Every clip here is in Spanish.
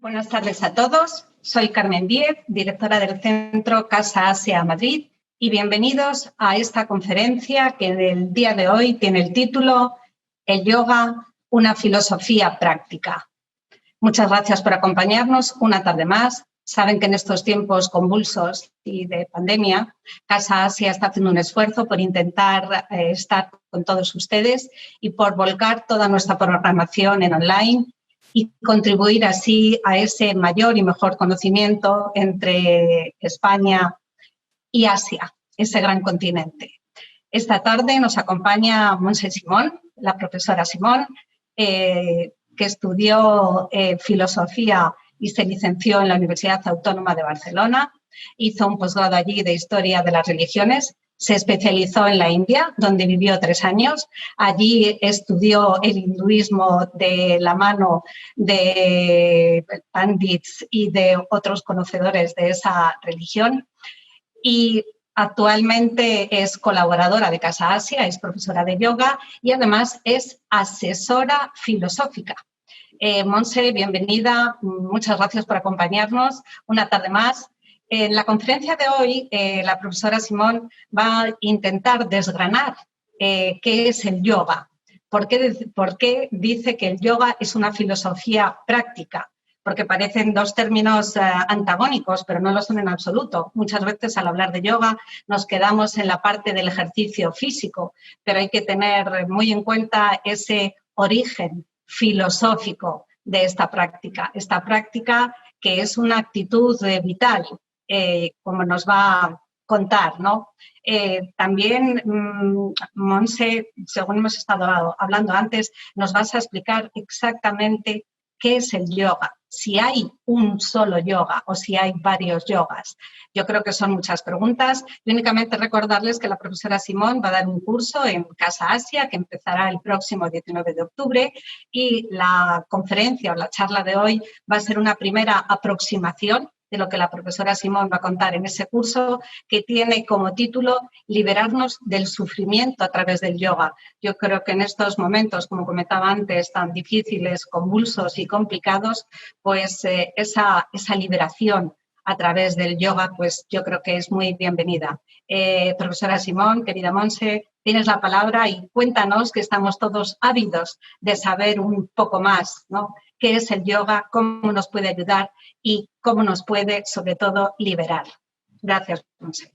Buenas tardes a todos. Soy Carmen Díez, directora del Centro Casa Asia Madrid, y bienvenidos a esta conferencia que en el día de hoy tiene el título El yoga, una filosofía práctica. Muchas gracias por acompañarnos una tarde más. Saben que en estos tiempos convulsos y de pandemia, Casa Asia está haciendo un esfuerzo por intentar estar con todos ustedes y por volcar toda nuestra programación en online y contribuir así a ese mayor y mejor conocimiento entre España y Asia, ese gran continente. Esta tarde nos acompaña Montse Simón, la profesora Simón, que estudió filosofía y se licenció en la Universidad Autónoma de Barcelona, hizo un posgrado allí de Historia de las Religiones, se especializó en la India, donde vivió 3 años. Allí estudió el hinduismo de la mano de pandits y de otros conocedores de esa religión. Y actualmente es colaboradora de Casa Asia, es profesora de yoga y además es asesora filosófica. Montse, bienvenida. Muchas gracias por acompañarnos una tarde más. En la conferencia de hoy, la profesora Simón va a intentar desgranar qué es el yoga. ¿Por qué dice que el yoga es una filosofía práctica? Porque parecen dos términos antagónicos, pero no lo son en absoluto. Muchas veces al hablar de yoga nos quedamos en la parte del ejercicio físico, pero hay que tener muy en cuenta ese origen filosófico de esta práctica que es una actitud vital, como nos va a contar, ¿no? También, Montse, según hemos estado hablando antes, nos vas a explicar exactamente qué es el yoga, si hay un solo yoga o si hay varios yogas. Yo creo que son muchas preguntas y únicamente recordarles que la profesora Simón va a dar un curso en Casa Asia que empezará el próximo 19 de octubre y la conferencia o la charla de hoy va a ser una primera aproximación de lo que la profesora Simón va a contar en ese curso, que tiene como título Liberarnos del sufrimiento a través del yoga. Yo creo que en estos momentos, como comentaba antes, tan difíciles, convulsos y complicados, pues esa liberación a través del yoga, pues yo creo que es muy bienvenida. Profesora Simón, querida Montse, tienes la palabra y cuéntanos, que estamos todos ávidos de saber un poco más, ¿no? ¿Qué es el yoga? ¿Cómo nos puede ayudar? Y cómo nos puede, sobre todo, liberar. Gracias, Montse.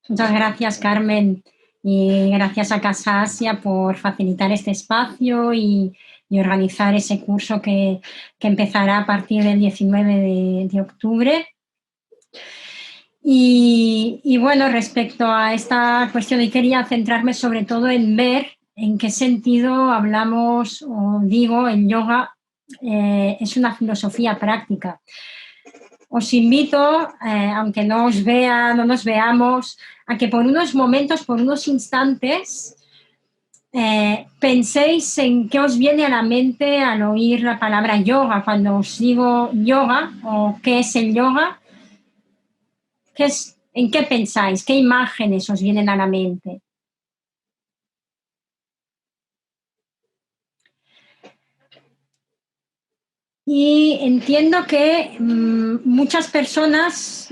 Muchas gracias, Carmen. Y gracias a Casa Asia por facilitar este espacio y organizar ese curso que empezará a partir del 19 de octubre. Y bueno, respecto a esta cuestión, y quería centrarme sobre todo en ver en qué sentido hablamos o digo el yoga es una filosofía práctica. Os invito, aunque no nos veamos, a que por unos momentos, por unos instantes, penséis en qué os viene a la mente al oír la palabra yoga. Cuando os digo yoga o qué es el yoga, ¿en qué pensáis? ¿Qué imágenes os vienen a la mente? Y entiendo que muchas personas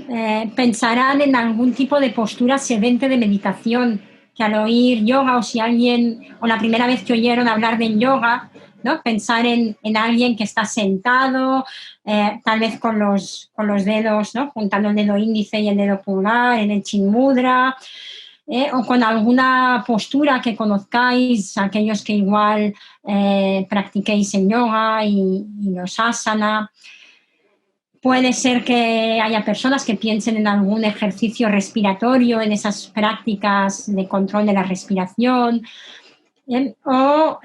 pensarán en algún tipo de postura sedente de meditación, que al oír yoga, o si alguien, o la primera vez que oyeron hablar del yoga, ¿no? Pensar en alguien que está sentado, tal vez con los dedos, ¿no? Juntando el dedo índice y el dedo pulgar, en el Chin Mudra, o con alguna postura que conozcáis, aquellos que igual practiquéis en yoga y los asana. Puede ser que haya personas que piensen en algún ejercicio respiratorio, en esas prácticas de control de la respiración, o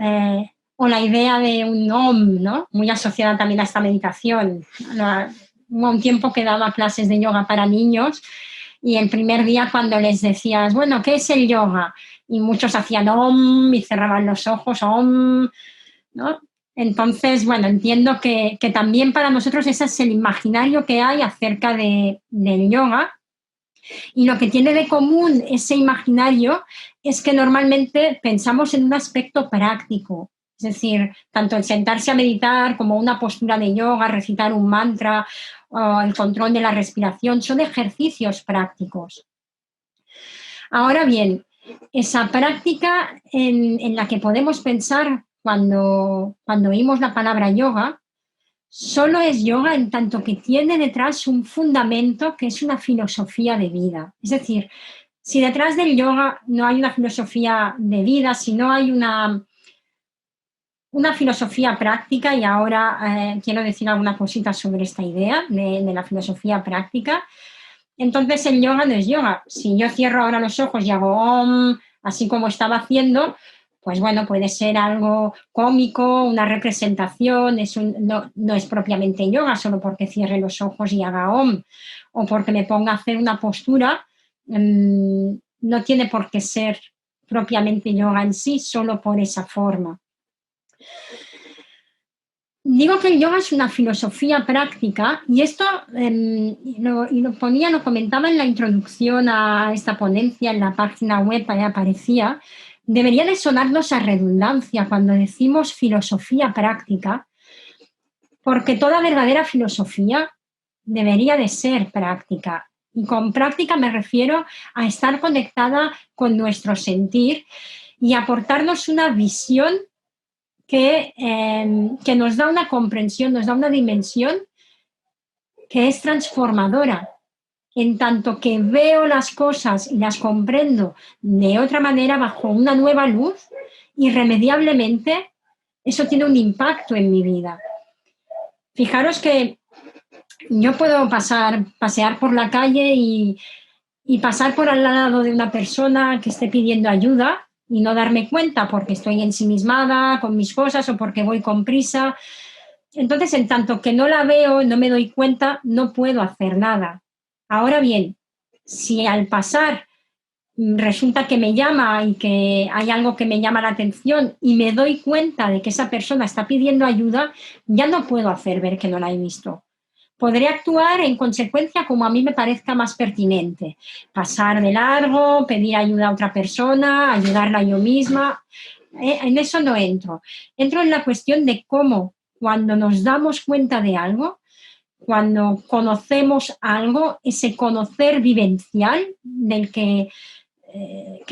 la idea de un Om, ¿no? Muy asociada también a esta meditación. Hubo un tiempo que daba clases de yoga para niños y el primer día cuando les decías, bueno, ¿qué es el yoga? Y muchos hacían Om y cerraban los ojos, Om, ¿no? Entonces, bueno, entiendo que también para nosotros ese es el imaginario que hay acerca del yoga. Y lo que tiene de común ese imaginario es que normalmente pensamos en un aspecto práctico, Es decir, tanto el sentarse a meditar como una postura de yoga, recitar un mantra o el control de la respiración son ejercicios prácticos. Ahora bien, esa práctica en la que podemos pensar cuando oímos la palabra yoga, solo es yoga en tanto que tiene detrás un fundamento que es una filosofía de vida. Es decir, si detrás del yoga no hay una filosofía de vida, si no hay una filosofía práctica, y ahora quiero decir alguna cosita sobre esta idea de la filosofía práctica, entonces el yoga no es yoga. Si yo cierro ahora los ojos y hago om, así como estaba haciendo, pues bueno, puede ser algo cómico, una representación, no es propiamente yoga solo porque cierre los ojos y haga om, o porque me ponga a hacer una postura, no tiene por qué ser propiamente yoga en sí, solo por esa forma. Digo que el yoga es una filosofía práctica y esto lo comentaba en la introducción a esta ponencia en la página web, ahí aparecía. Debería de sonarnos a redundancia cuando decimos filosofía práctica, porque toda verdadera filosofía debería de ser práctica. Y con práctica me refiero a estar conectada con nuestro sentir y aportarnos una visión que nos da una comprensión, nos da una dimensión que es transformadora. En tanto que veo las cosas y las comprendo de otra manera, bajo una nueva luz, irremediablemente eso tiene un impacto en mi vida. Fijaros que yo puedo pasear por la calle y pasar por al lado de una persona que esté pidiendo ayuda y no darme cuenta porque estoy ensimismada con mis cosas o porque voy con prisa. Entonces, en tanto que no la veo, no me doy cuenta, no puedo hacer nada. Ahora bien, si al pasar resulta que me llama y que hay algo que me llama la atención y me doy cuenta de que esa persona está pidiendo ayuda, ya no puedo hacer ver que no la he visto. Podré actuar en consecuencia como a mí me parezca más pertinente. Pasar de largo, pedir ayuda a otra persona, ayudarla yo misma. En eso no entro. Entro en la cuestión de cómo, cuando nos damos cuenta de algo, cuando conocemos algo, ese conocer vivencial del que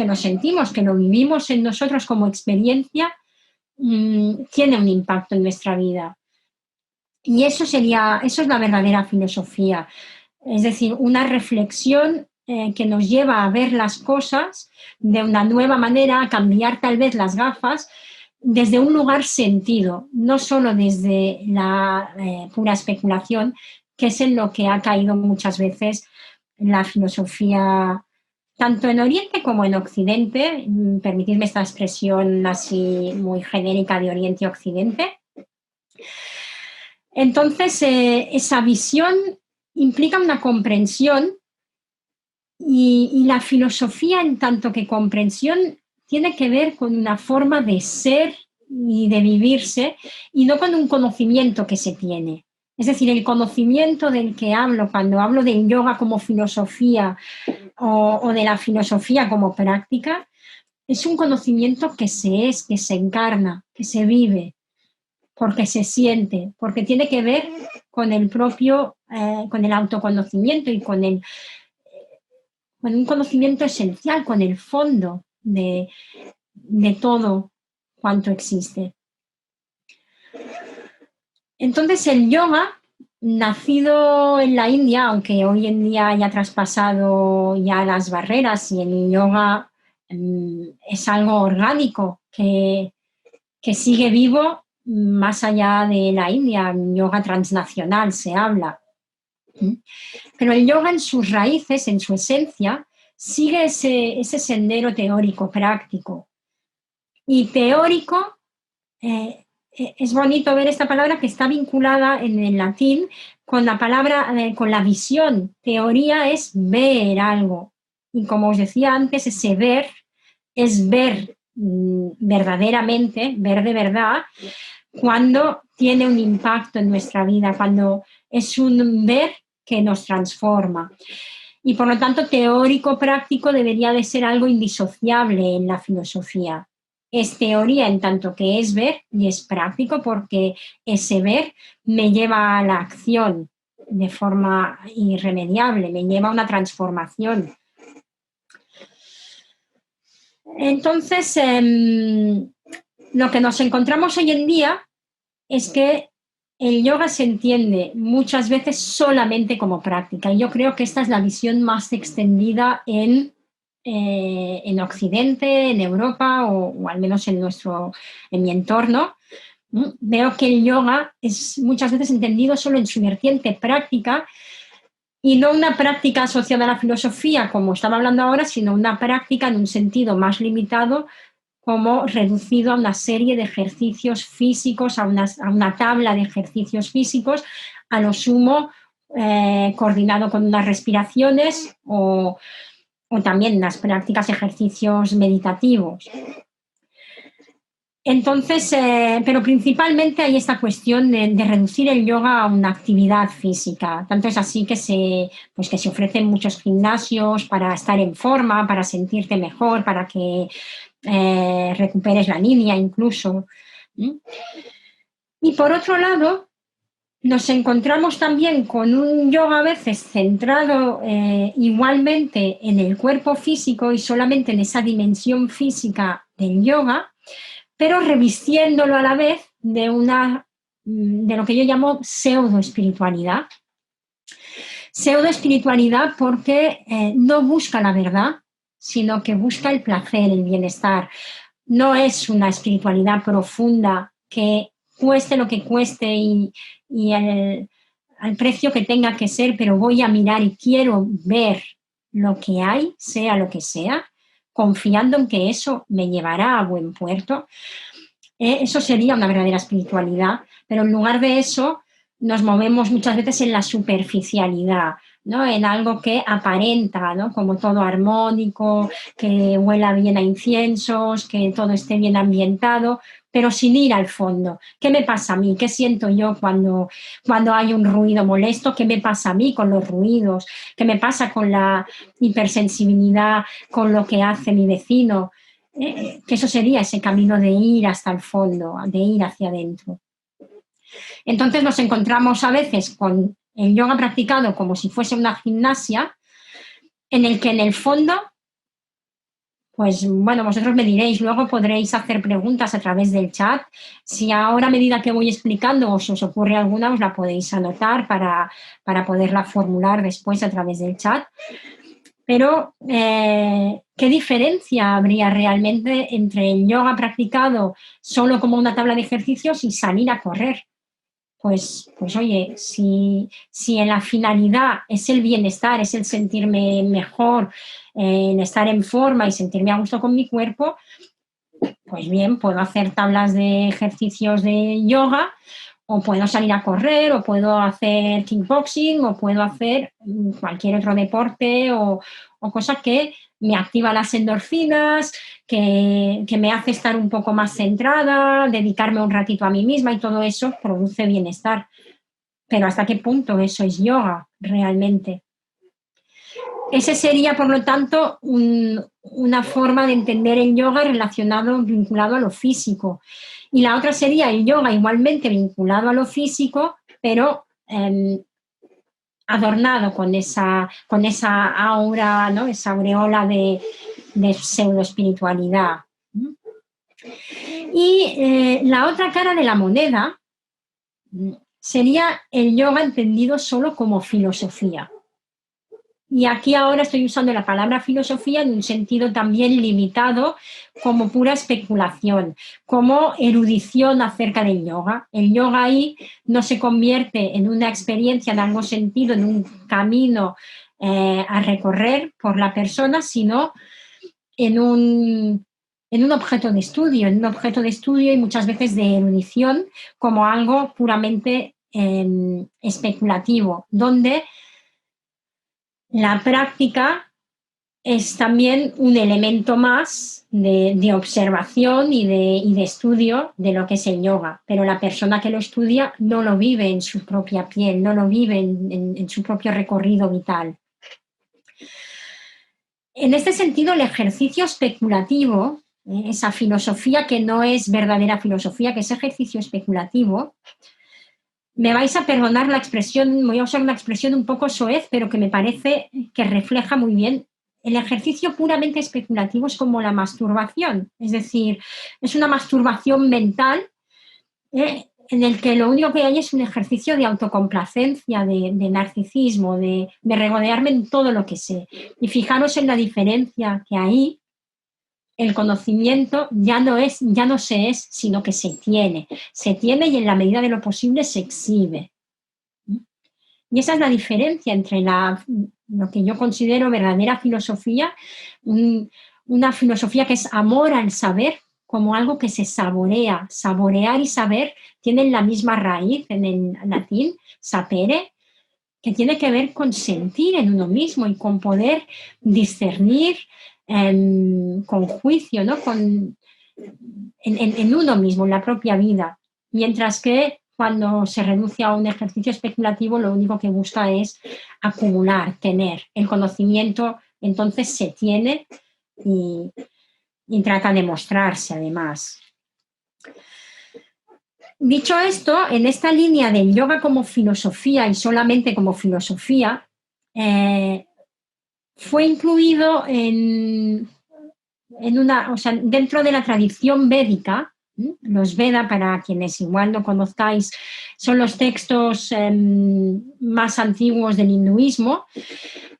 nos sentimos, que lo vivimos en nosotros como experiencia, tiene un impacto en nuestra vida. Y eso es la verdadera filosofía, es decir, una reflexión que nos lleva a ver las cosas de una nueva manera, a cambiar tal vez las gafas desde un lugar sentido, no solo desde la pura especulación, que es en lo que ha caído muchas veces la filosofía, tanto en Oriente como en Occidente. Permitidme esta expresión así muy genérica de Oriente y Occidente. Entonces, esa visión implica una comprensión y la filosofía, en tanto que comprensión, tiene que ver con una forma de ser y de vivirse y no con un conocimiento que se tiene. Es decir, el conocimiento del que hablo cuando hablo del yoga como filosofía o de la filosofía como práctica es un conocimiento que se es, que se encarna, que se vive, porque se siente, porque tiene que ver con el propio, con el autoconocimiento y con un conocimiento esencial, con el fondo de todo cuanto existe. Entonces el yoga, nacido en la India, aunque hoy en día haya traspasado ya las barreras y el yoga es algo orgánico que sigue vivo más allá de la India, yoga transnacional se habla. Pero el yoga en sus raíces, en su esencia, sigue ese sendero teórico, práctico. Y teórico, es bonito ver esta palabra que está vinculada en el latín con la palabra, con la visión. Teoría es ver algo. Y como os decía antes, ese ver es ver verdaderamente, ver de verdad, cuando tiene un impacto en nuestra vida, cuando es un ver que nos transforma. Y por lo tanto, teórico-práctico debería de ser algo indisociable en la filosofía. es teoría en tanto que es ver y es práctico, porque ese ver me lleva a la acción de forma irremediable, me lleva a una transformación. Entonces, lo que nos encontramos hoy en día es que el yoga se entiende muchas veces solamente como práctica, y yo creo que esta es la visión más extendida en Occidente, en Europa, o al menos en mi entorno. Veo que el yoga es muchas veces entendido solo en su vertiente práctica, y no una práctica asociada a la filosofía, como estaba hablando ahora, sino una práctica en un sentido más limitado, como reducido a una serie de ejercicios físicos, a una tabla de ejercicios físicos, a lo sumo coordinado con unas respiraciones o también las prácticas, ejercicios meditativos. Entonces, pero principalmente hay esta cuestión de reducir el yoga a una actividad física. Tanto es así que se ofrecen muchos gimnasios para estar en forma, para sentirte mejor, para que recuperes la línea incluso. Y por otro lado, nos encontramos también con un yoga a veces centrado igualmente en el cuerpo físico y solamente en esa dimensión física del yoga, pero revistiéndolo a la vez de lo que yo llamo pseudo-espiritualidad. Pseudo-espiritualidad porque no busca la verdad, sino que busca el placer, el bienestar. No es una espiritualidad profunda que cueste lo que cueste y al precio que tenga que ser, pero voy a mirar y quiero ver lo que hay, sea lo que sea, confiando en que eso me llevará a buen puerto. Eso sería una verdadera espiritualidad, pero en lugar de eso nos movemos muchas veces en la superficialidad, ¿no? En algo que aparenta, ¿no? Como todo armónico, que huela bien a inciensos, que todo esté bien ambientado, pero sin ir al fondo. ¿Qué me pasa a mí? ¿Qué siento yo cuando hay un ruido molesto? ¿Qué me pasa a mí con los ruidos? ¿Qué me pasa con la hipersensibilidad, con lo que hace mi vecino? Que eso sería ese camino de ir hasta el fondo, de ir hacia adentro. Entonces nos encontramos a veces con el yoga practicado como si fuese una gimnasia, en el que en el fondo, pues bueno, vosotros me diréis, luego podréis hacer preguntas a través del chat. Si ahora a medida que voy explicando os ocurre alguna, os la podéis anotar para poderla formular después a través del chat. Pero, ¿qué diferencia habría realmente entre el yoga practicado solo como una tabla de ejercicios y salir a correr? Pues oye, si en la finalidad es el bienestar, es el sentirme mejor, en estar en forma y sentirme a gusto con mi cuerpo, pues bien, puedo hacer tablas de ejercicios de yoga, o puedo salir a correr, o puedo hacer kickboxing, o puedo hacer cualquier otro deporte o cosa que me activa las endorfinas, que me hace estar un poco más centrada, dedicarme un ratito a mí misma, y todo eso produce bienestar. Pero ¿hasta qué punto eso es yoga realmente? Ese sería, por lo tanto, una forma de entender el yoga vinculado a lo físico. Y la otra sería el yoga igualmente vinculado a lo físico, pero adornado con esa aura, ¿no? Esa aureola de pseudoespiritualidad. Y la otra cara de la moneda sería el yoga entendido solo como filosofía. Y aquí ahora estoy usando la palabra filosofía en un sentido también limitado, como pura especulación, como erudición acerca del yoga. El yoga ahí no se convierte en una experiencia en algo sentido, en un camino a recorrer por la persona, sino en un objeto de estudio, y muchas veces de erudición, como algo puramente especulativo, donde la práctica es también un elemento más de observación y de estudio de lo que es el yoga, pero la persona que lo estudia no lo vive en su propia piel, no lo vive en su propio recorrido vital. En este sentido, el ejercicio especulativo esa filosofía que no es verdadera filosofía, que es ejercicio especulativo. Me vais a perdonar la expresión, voy a usar una expresión un poco soez, pero que me parece que refleja muy bien. El ejercicio puramente especulativo es como la masturbación, es decir, es una masturbación mental en el que lo único que hay es un ejercicio de autocomplacencia, de narcisismo, de regodearme en todo lo que sé. Y fijaros en la diferencia que ahí el conocimiento ya no se es, sino que se tiene. Se tiene y en la medida de lo posible se exhibe. Y esa es la diferencia entre lo que yo considero verdadera filosofía, una filosofía que es amor al saber, como algo que se saborea. Saborear y saber tienen la misma raíz en el latín, sapere, que tiene que ver con sentir en uno mismo y con poder discernir con juicio, ¿no? En uno mismo, en la propia vida. Mientras que cuando se reduce a un ejercicio especulativo, lo único que busca es acumular, tener. El conocimiento entonces se tiene y trata de mostrarse además. Dicho esto, en esta línea del yoga como filosofía y solamente como filosofía, fue incluido dentro de la tradición védica. Los Veda, para quienes igual no conozcáis, son los textos más antiguos del hinduismo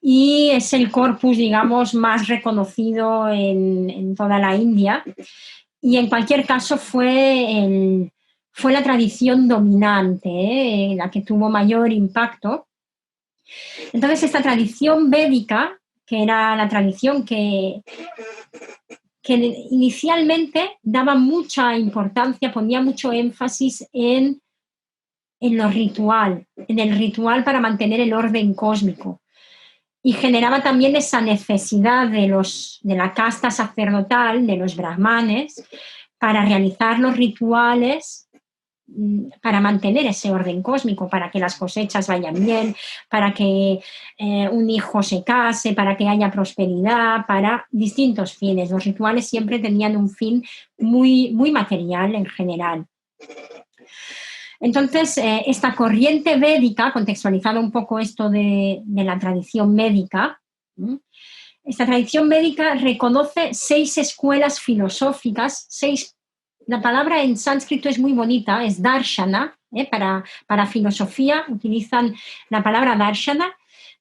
y es el corpus, digamos, más reconocido en toda la India. Y en cualquier caso fue la tradición dominante, la que tuvo mayor impacto. Entonces, esta tradición védica, que era la tradición que inicialmente daba mucha importancia, ponía mucho énfasis en lo ritual, en el ritual para mantener el orden cósmico. Y generaba también esa necesidad de la casta sacerdotal, de los brahmanes, para realizar los rituales para mantener ese orden cósmico, para que las cosechas vayan bien, para que un hijo se case, para que haya prosperidad, para distintos fines. Los rituales siempre tenían un fin muy, muy material en general. Entonces, esta corriente védica, contextualizando un poco esto de la tradición médica, esta tradición médica reconoce 6 escuelas filosóficas, 6. La palabra en sánscrito es muy bonita, es darshana, para filosofía utilizan la palabra darshana,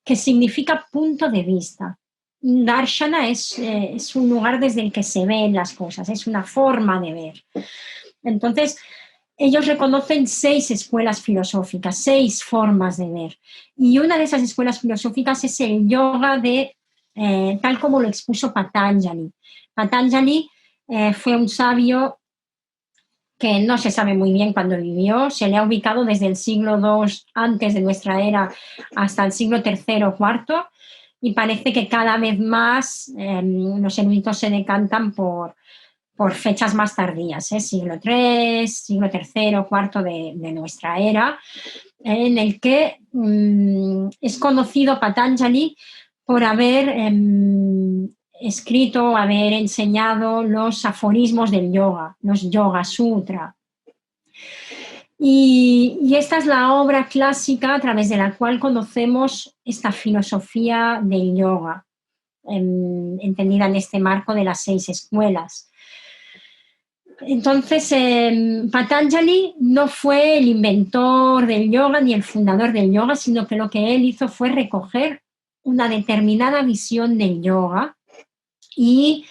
que significa punto de vista. Darshana es un lugar desde el que se ven las cosas, es una forma de ver. Entonces, ellos reconocen 6 escuelas filosóficas, 6 formas de ver. Y una de esas escuelas filosóficas es el yoga tal como lo expuso Patanjali. Patanjali fue un sabio que no se sabe muy bien cuándo vivió, se le ha ubicado desde el siglo II antes de nuestra era hasta el siglo III o IV, y parece que cada vez más los eruditos se decantan por fechas más tardías, siglo III, siglo III o IV de nuestra era, en el que es conocido Patanjali por haber escrito, haber enseñado los aforismos del yoga, los Yoga Sutra. Y esta es la obra clásica a través de la cual conocemos esta filosofía del yoga, entendida en este marco de las 6 escuelas. Entonces, Patanjali no fue el inventor del yoga ni el fundador del yoga, sino que lo que él hizo fue recoger una determinada visión del yoga y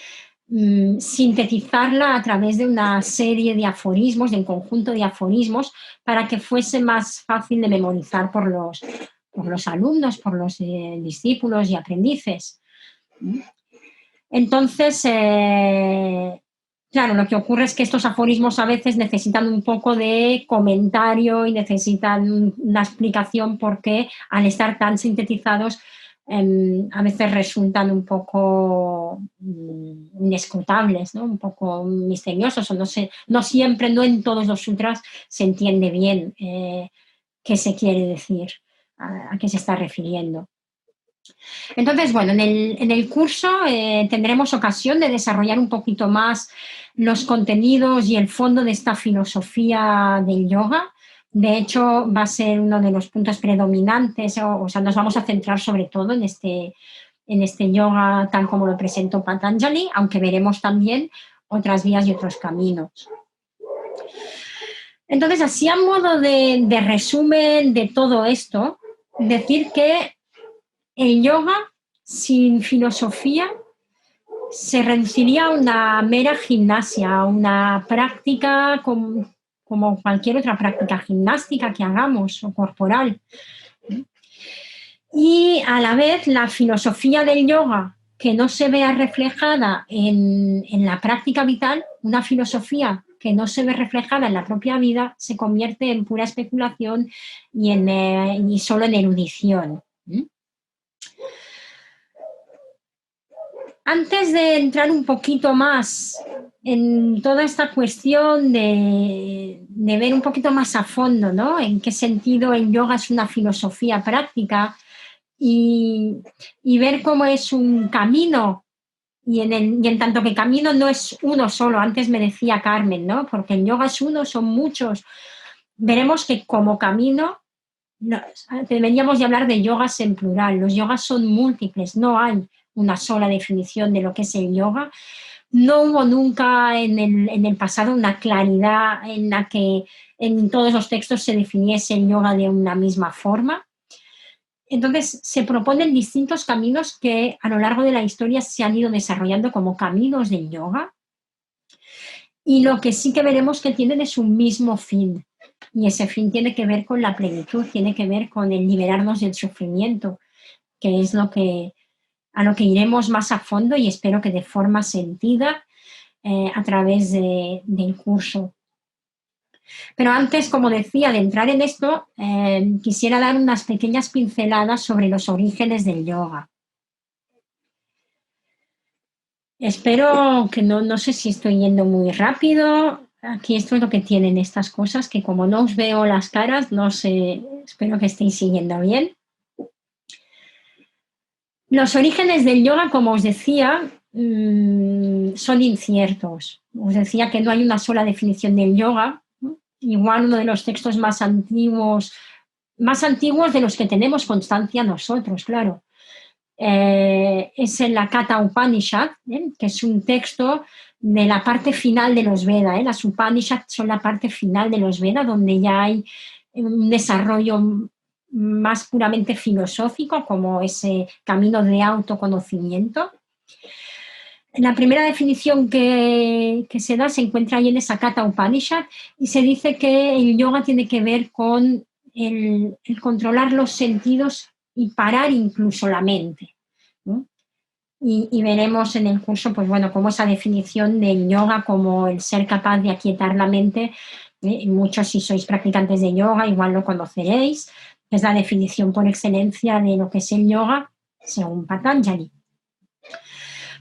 sintetizarla a través de una serie de aforismos, de un conjunto de aforismos, para que fuese más fácil de memorizar por los alumnos, por los discípulos y aprendices. Entonces, claro, lo que ocurre es que estos aforismos a veces necesitan un poco de comentario y necesitan una explicación porque al estar tan sintetizados a veces resultan un poco inescrutables, ¿no? Un poco misteriosos, o no siempre, no en todos los sutras se entiende bien qué se quiere decir, a qué se está refiriendo. Entonces, bueno, en el curso tendremos ocasión de desarrollar un poquito más los contenidos y el fondo de esta filosofía del yoga. De hecho, va a ser uno de los puntos predominantes, o sea, nos vamos a centrar sobre todo en este yoga tal como lo presentó Patanjali, aunque veremos también otras vías y otros caminos. Entonces, así a modo de resumen de todo esto, decir que el yoga sin filosofía se reduciría a una mera gimnasia, a una práctica como cualquier otra práctica gimnástica que hagamos o corporal. Y a la vez la filosofía del yoga que no se vea reflejada en la práctica vital, una filosofía que no se ve reflejada en la propia vida, se convierte en pura especulación y solo en erudición. Antes de entrar un poquito más en toda esta cuestión de ver un poquito más a fondo, ¿no? En qué sentido el yoga es una filosofía práctica y ver cómo es un camino y en tanto que camino no es uno solo, antes me decía Carmen, ¿no? Porque el yoga es uno, son muchos. Veremos que como camino deberíamos de hablar de yogas en plural. Los yogas son múltiples, no hay una sola definición de lo que es el yoga. No hubo nunca en el pasado una claridad en la que en todos los textos se definiese el yoga de una misma forma. Entonces, se proponen distintos caminos que a lo largo de la historia se han ido desarrollando como caminos del yoga. Y lo que sí que veremos que tienen es un mismo fin. Y ese fin tiene que ver con la plenitud, tiene que ver con el liberarnos del sufrimiento, que es a lo que iremos más a fondo y espero que de forma sentida a través del curso. Pero antes, como decía, de entrar en esto, quisiera dar unas pequeñas pinceladas sobre los orígenes del yoga. Espero que no sé si estoy yendo muy rápido. Aquí esto es lo que tienen estas cosas, que como no os veo las caras, no sé, espero que estéis siguiendo bien. Los orígenes del yoga, como os decía, son inciertos. Os decía que no hay una sola definición del yoga. Igual uno de los textos más antiguos de los que tenemos constancia nosotros, claro, es en la Katha Upanishad, que es un texto de la parte final de los Vedas. Las Upanishads son la parte final de los Vedas, donde ya hay un desarrollo más puramente filosófico, como ese camino de autoconocimiento. La primera definición que se da se encuentra ahí en esa Katha Upanishad y se dice que el yoga tiene que ver con el controlar los sentidos y parar incluso la mente, ¿no? Y veremos en el curso, pues bueno, cómo esa definición del yoga como el ser capaz de aquietar la mente, muchos si sois practicantes de yoga igual lo conoceréis, es la definición por excelencia de lo que es el yoga según Patanjali.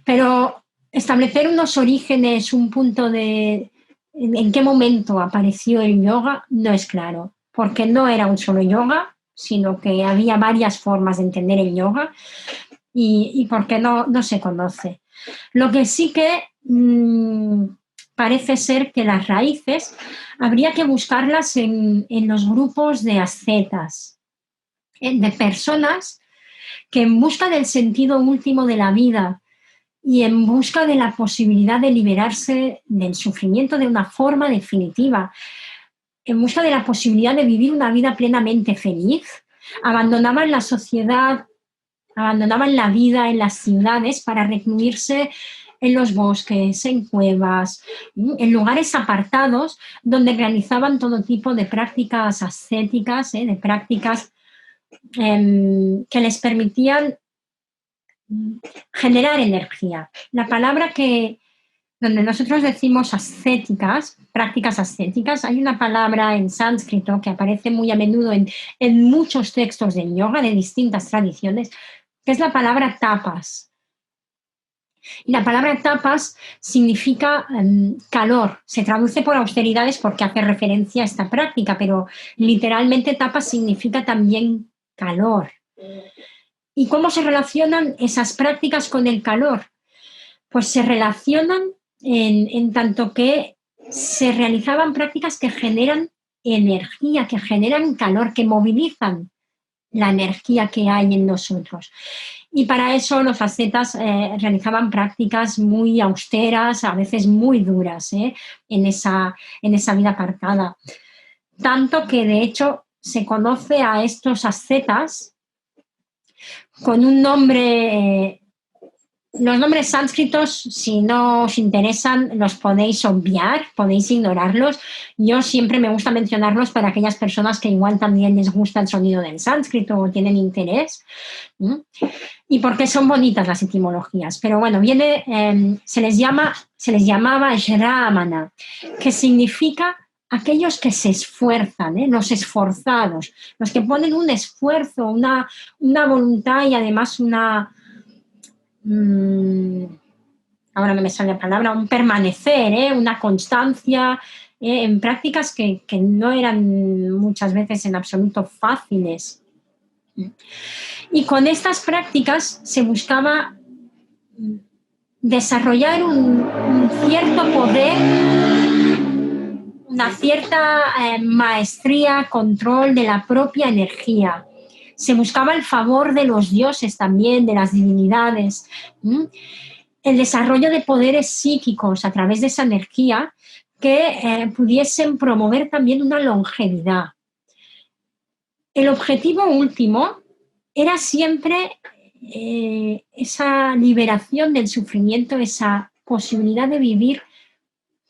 Pero establecer unos orígenes, un punto de en qué momento apareció el yoga, no es claro, porque no era un solo yoga, sino que había varias formas de entender el yoga y porque no se conoce. Lo que sí que parece ser que las raíces habría que buscarlas en los grupos de ascetas, de personas que en busca del sentido último de la vida y en busca de la posibilidad de liberarse del sufrimiento de una forma definitiva, en busca de la posibilidad de vivir una vida plenamente feliz, abandonaban la sociedad, abandonaban la vida en las ciudades para recluirse en los bosques, en cuevas, en lugares apartados donde realizaban todo tipo de prácticas ascéticas, de prácticas que les permitían generar energía. La palabra donde nosotros decimos ascéticas, prácticas ascéticas, hay una palabra en sánscrito que aparece muy a menudo en muchos textos del yoga de distintas tradiciones, que es la palabra tapas. Y la palabra tapas significa calor. Se traduce por austeridades porque hace referencia a esta práctica, pero literalmente tapas significa también calor. ¿Y cómo se relacionan esas prácticas con el calor? Pues se relacionan en tanto que se realizaban prácticas que generan energía, que generan calor, que movilizan la energía que hay en nosotros. Y para eso los ascetas realizaban prácticas muy austeras, a veces muy duras, en esa vida apartada. Tanto que, de hecho, se conoce a estos ascetas con un nombre. Los nombres sánscritos, si no os interesan, los podéis obviar, podéis ignorarlos. Yo siempre me gusta mencionarlos para aquellas personas que igual también les gusta el sonido del sánscrito o tienen interés. Y porque son bonitas las etimologías. Pero bueno, se les llamaba Shramana, que significa aquellos que se esfuerzan, los esforzados, los que ponen un esfuerzo, una voluntad y además ahora no me sale la palabra, un permanecer, una constancia en prácticas que no eran muchas veces en absoluto fáciles. Y con estas prácticas se buscaba desarrollar un cierto poder, una cierta maestría, control de la propia energía. Se buscaba el favor de los dioses también, de las divinidades, el desarrollo de poderes psíquicos a través de esa energía que pudiesen promover también una longevidad. El objetivo último era siempre esa liberación del sufrimiento, esa posibilidad de vivir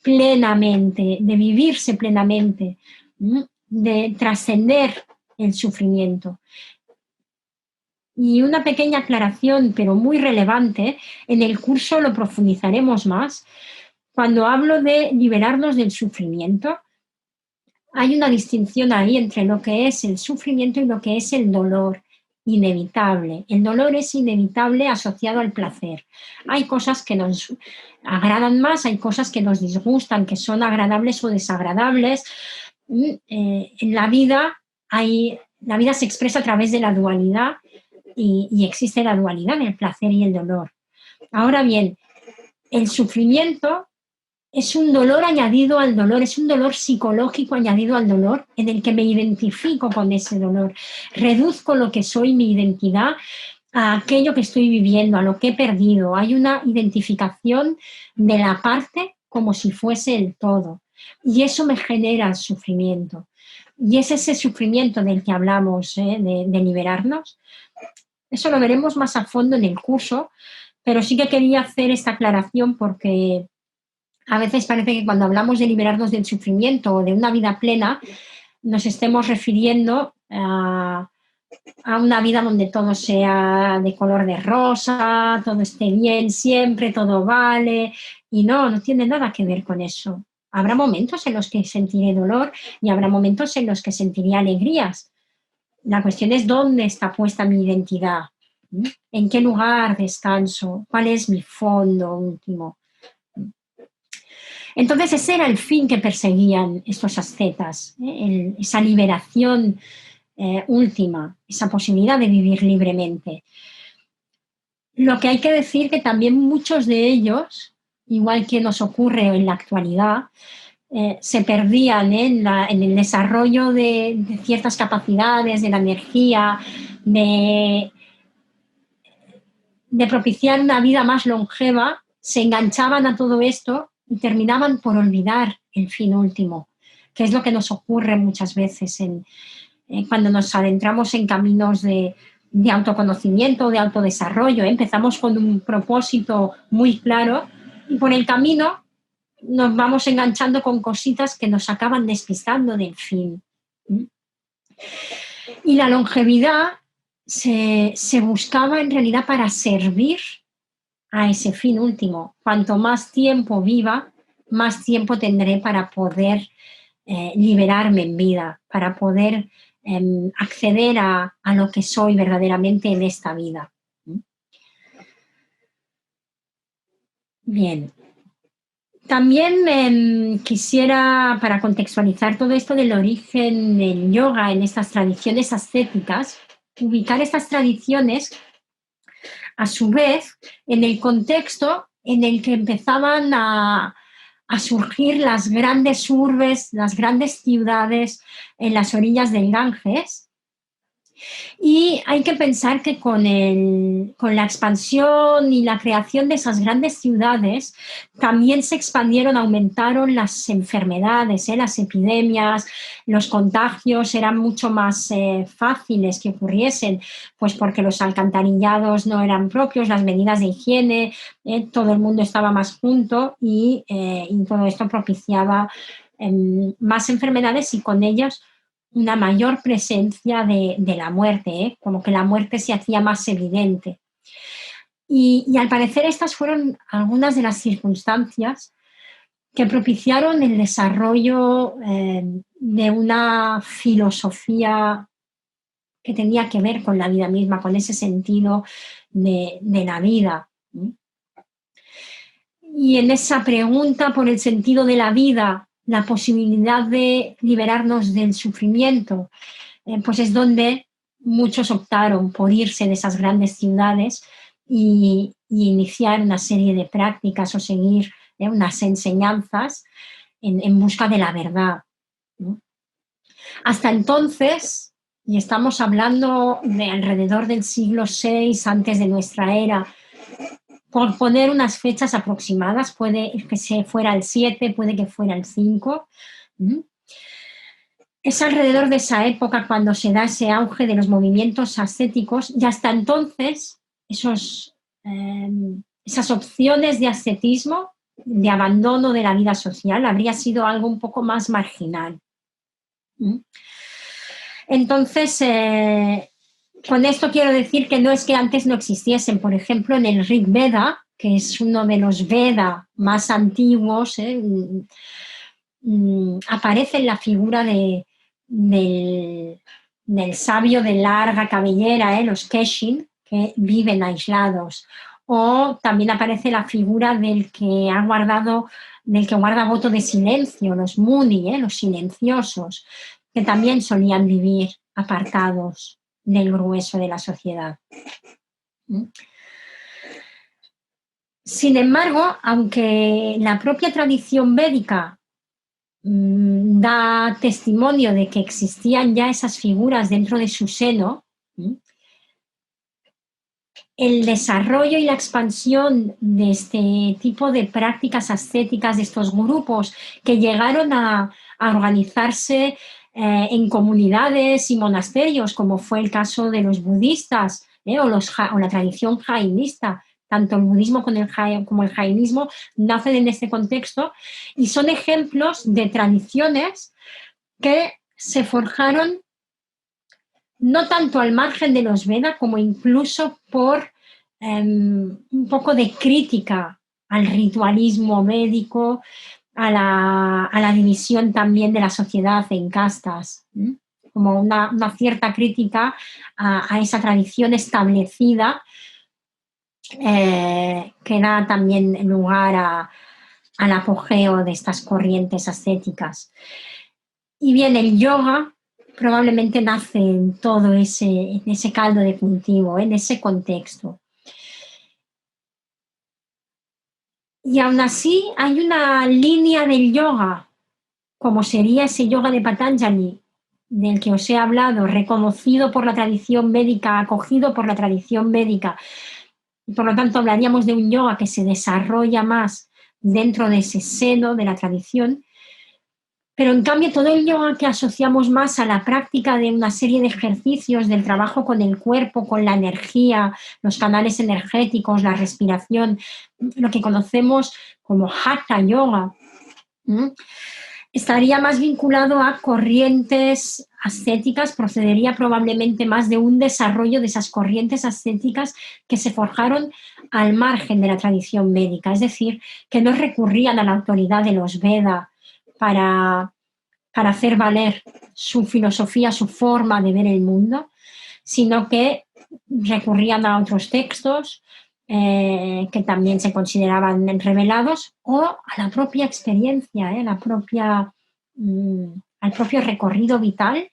plenamente, de vivirse plenamente, de trascender el sufrimiento. Y una pequeña aclaración, pero muy relevante, en el curso lo profundizaremos más. Cuando hablo de liberarnos del sufrimiento, hay una distinción ahí entre lo que es el sufrimiento y lo que es el dolor inevitable. El dolor es inevitable asociado al placer. Hay cosas que nos agradan más, hay cosas que nos disgustan, que son agradables o desagradables. En la vida se expresa a través de la dualidad y existe la dualidad del placer y el dolor. Ahora bien, el sufrimiento es un dolor añadido al dolor, es un dolor psicológico añadido al dolor en el que me identifico con ese dolor. Reduzco lo que soy, mi identidad, a aquello que estoy viviendo, a lo que he perdido. Hay una identificación de la parte como si fuese el todo. Y eso me genera sufrimiento. Y es ese sufrimiento del que hablamos, de liberarnos. Eso lo veremos más a fondo en el curso, pero sí que quería hacer esta aclaración porque a veces parece que cuando hablamos de liberarnos del sufrimiento o de una vida plena, nos estemos refiriendo a una vida donde todo sea de color de rosa, todo esté bien siempre, todo vale. Y no tiene nada que ver con eso. Habrá momentos en los que sentiré dolor y habrá momentos en los que sentiré alegrías. La cuestión es dónde está puesta mi identidad, en qué lugar descanso, cuál es mi fondo último. Entonces ese era el fin que perseguían estos ascetas, esa liberación última, esa posibilidad de vivir libremente. Lo que hay que decir que también muchos de ellos, igual que nos ocurre en la actualidad, se perdían en el desarrollo de ciertas capacidades, de la energía, de propiciar una vida más longeva, se enganchaban a todo esto y terminaban por olvidar el fin último, que es lo que nos ocurre muchas veces cuando nos adentramos en caminos de autoconocimiento, de autodesarrollo. Empezamos con un propósito muy claro y por el camino nos vamos enganchando con cositas que nos acaban despistando del fin. Y la longevidad se buscaba en realidad para servir a ese fin último. Cuanto más tiempo viva, más tiempo tendré para poder liberarme en vida, para poder acceder a lo que soy verdaderamente en esta vida. Bien. También quisiera, para contextualizar todo esto del origen del yoga en estas tradiciones ascéticas, ubicar estas tradiciones a su vez, en el contexto en el que empezaban a surgir las grandes urbes, las grandes ciudades en las orillas del Ganges. Y hay que pensar que con la expansión y la creación de esas grandes ciudades también se expandieron, aumentaron las enfermedades, las epidemias, los contagios eran mucho más fáciles que ocurriesen, pues porque los alcantarillados no eran propios, las medidas de higiene, todo el mundo estaba más junto y todo esto propiciaba más enfermedades y con ellas una mayor presencia de la muerte, como que la muerte se hacía más evidente. Y al parecer estas fueron algunas de las circunstancias que propiciaron el desarrollo de una filosofía que tenía que ver con la vida misma, con ese sentido de la vida. Y en esa pregunta por el sentido de la vida, la posibilidad de liberarnos del sufrimiento, pues es donde muchos optaron por irse de esas grandes ciudades y iniciar una serie de prácticas o seguir unas enseñanzas en busca de la verdad, ¿no? Hasta entonces, y estamos hablando de alrededor del siglo VI antes de nuestra era, por poner unas fechas aproximadas, puede que se fuera el 7, puede que fuera el 5. Es alrededor de esa época cuando se da ese auge de los movimientos ascéticos y hasta entonces esas opciones de ascetismo, de abandono de la vida social, habría sido algo un poco más marginal. Entonces, con esto quiero decir que no es que antes no existiesen. Por ejemplo, en el Rig Veda, que es uno de los Veda más antiguos, aparece la figura del sabio de larga cabellera, los Keshin, que viven aislados. O también aparece la figura del que guarda voto de silencio, los Muni, los silenciosos, que también solían vivir apartados del grueso de la sociedad. Sin embargo, aunque la propia tradición védica da testimonio de que existían ya esas figuras dentro de su seno, el desarrollo y la expansión de este tipo de prácticas ascéticas, de estos grupos que llegaron a organizarse en comunidades y monasterios, como fue el caso de los budistas o la tradición jainista. Tanto el budismo como el jainismo nacen en este contexto y son ejemplos de tradiciones que se forjaron no tanto al margen de los Veda como incluso por un poco de crítica al ritualismo védico, a la división también de la sociedad en castas, como una cierta crítica a esa tradición establecida que da también lugar al apogeo de estas corrientes ascéticas. Y bien, el yoga probablemente nace en todo ese caldo de cultivo, en ese contexto. Y aún así hay una línea del yoga, como sería ese yoga de Patanjali, del que os he hablado, reconocido por la tradición védica, acogido por la tradición védica. Y por lo tanto hablaríamos de un yoga que se desarrolla más dentro de ese seno de la tradición. Pero en cambio todo el yoga que asociamos más a la práctica de una serie de ejercicios, del trabajo con el cuerpo, con la energía, los canales energéticos, la respiración, lo que conocemos como Hatha Yoga, estaría más vinculado a corrientes ascéticas, procedería probablemente más de un desarrollo de esas corrientes ascéticas que se forjaron al margen de la tradición védica, es decir, que no recurrían a la autoridad de los Veda para hacer valer su filosofía, su forma de ver el mundo, sino que recurrían a otros textos que también se consideraban revelados o a la propia experiencia, al propio recorrido vital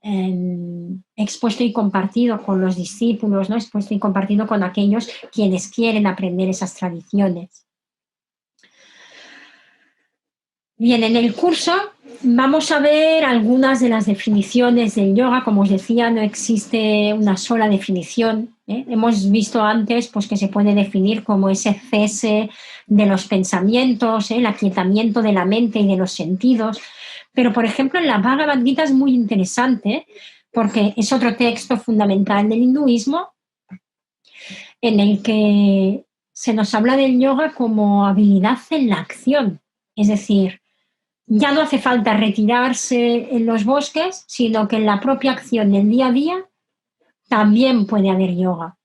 expuesto y compartido con los discípulos, ¿no? Expuesto y compartido con aquellos quienes quieren aprender esas tradiciones. Bien, en el curso vamos a ver algunas de las definiciones del yoga. Como os decía, no existe una sola definición, ¿eh? Hemos visto antes pues, que se puede definir como ese cese de los pensamientos, el aquietamiento de la mente y de los sentidos. Pero, por ejemplo, en la Bhagavad Gita es muy interesante porque es otro texto fundamental del hinduismo en el que se nos habla del yoga como habilidad en la acción. Es decir, ya no hace falta retirarse en los bosques, sino que en la propia acción del día a día también puede haber yoga.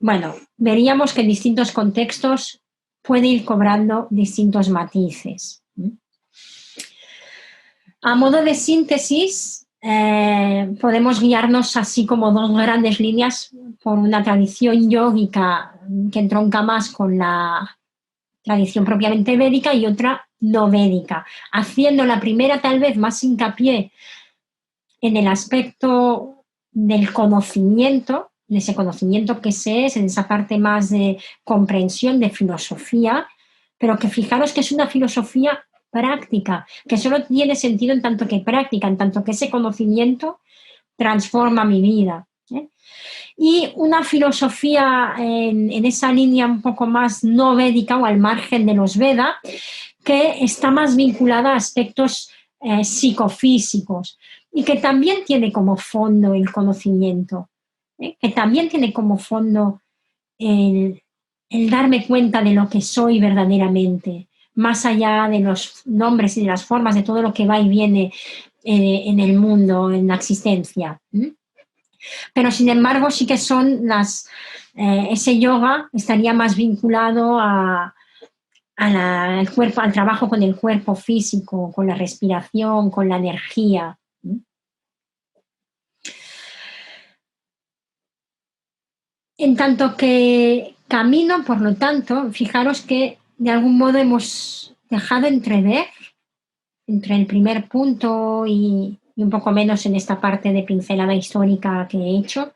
Bueno, veríamos que en distintos contextos puede ir cobrando distintos matices. A modo de síntesis, podemos guiarnos así como dos grandes líneas por una tradición yógica que entronca más con la tradición propiamente védica y otra no védica, haciendo la primera tal vez más hincapié en el aspecto del conocimiento, de ese conocimiento que se es, en esa parte más de comprensión, de filosofía, pero que fijaros que es una filosofía práctica, que solo tiene sentido en tanto que práctica, en tanto que ese conocimiento transforma mi vida. Y una filosofía en esa línea un poco más no védica o al margen de los Veda, que está más vinculada a aspectos psicofísicos y que también tiene como fondo el conocimiento, que también tiene como fondo el darme cuenta de lo que soy verdaderamente, más allá de los nombres y de las formas, de todo lo que va y viene en el mundo, en la existencia. Pero sin embargo sí que son ese yoga estaría más vinculado al cuerpo, al trabajo con el cuerpo físico, con la respiración, con la energía. En tanto que camino, por lo tanto, fijaros que de algún modo hemos dejado entrever entre el primer punto y un poco menos en esta parte de pincelada histórica que he hecho,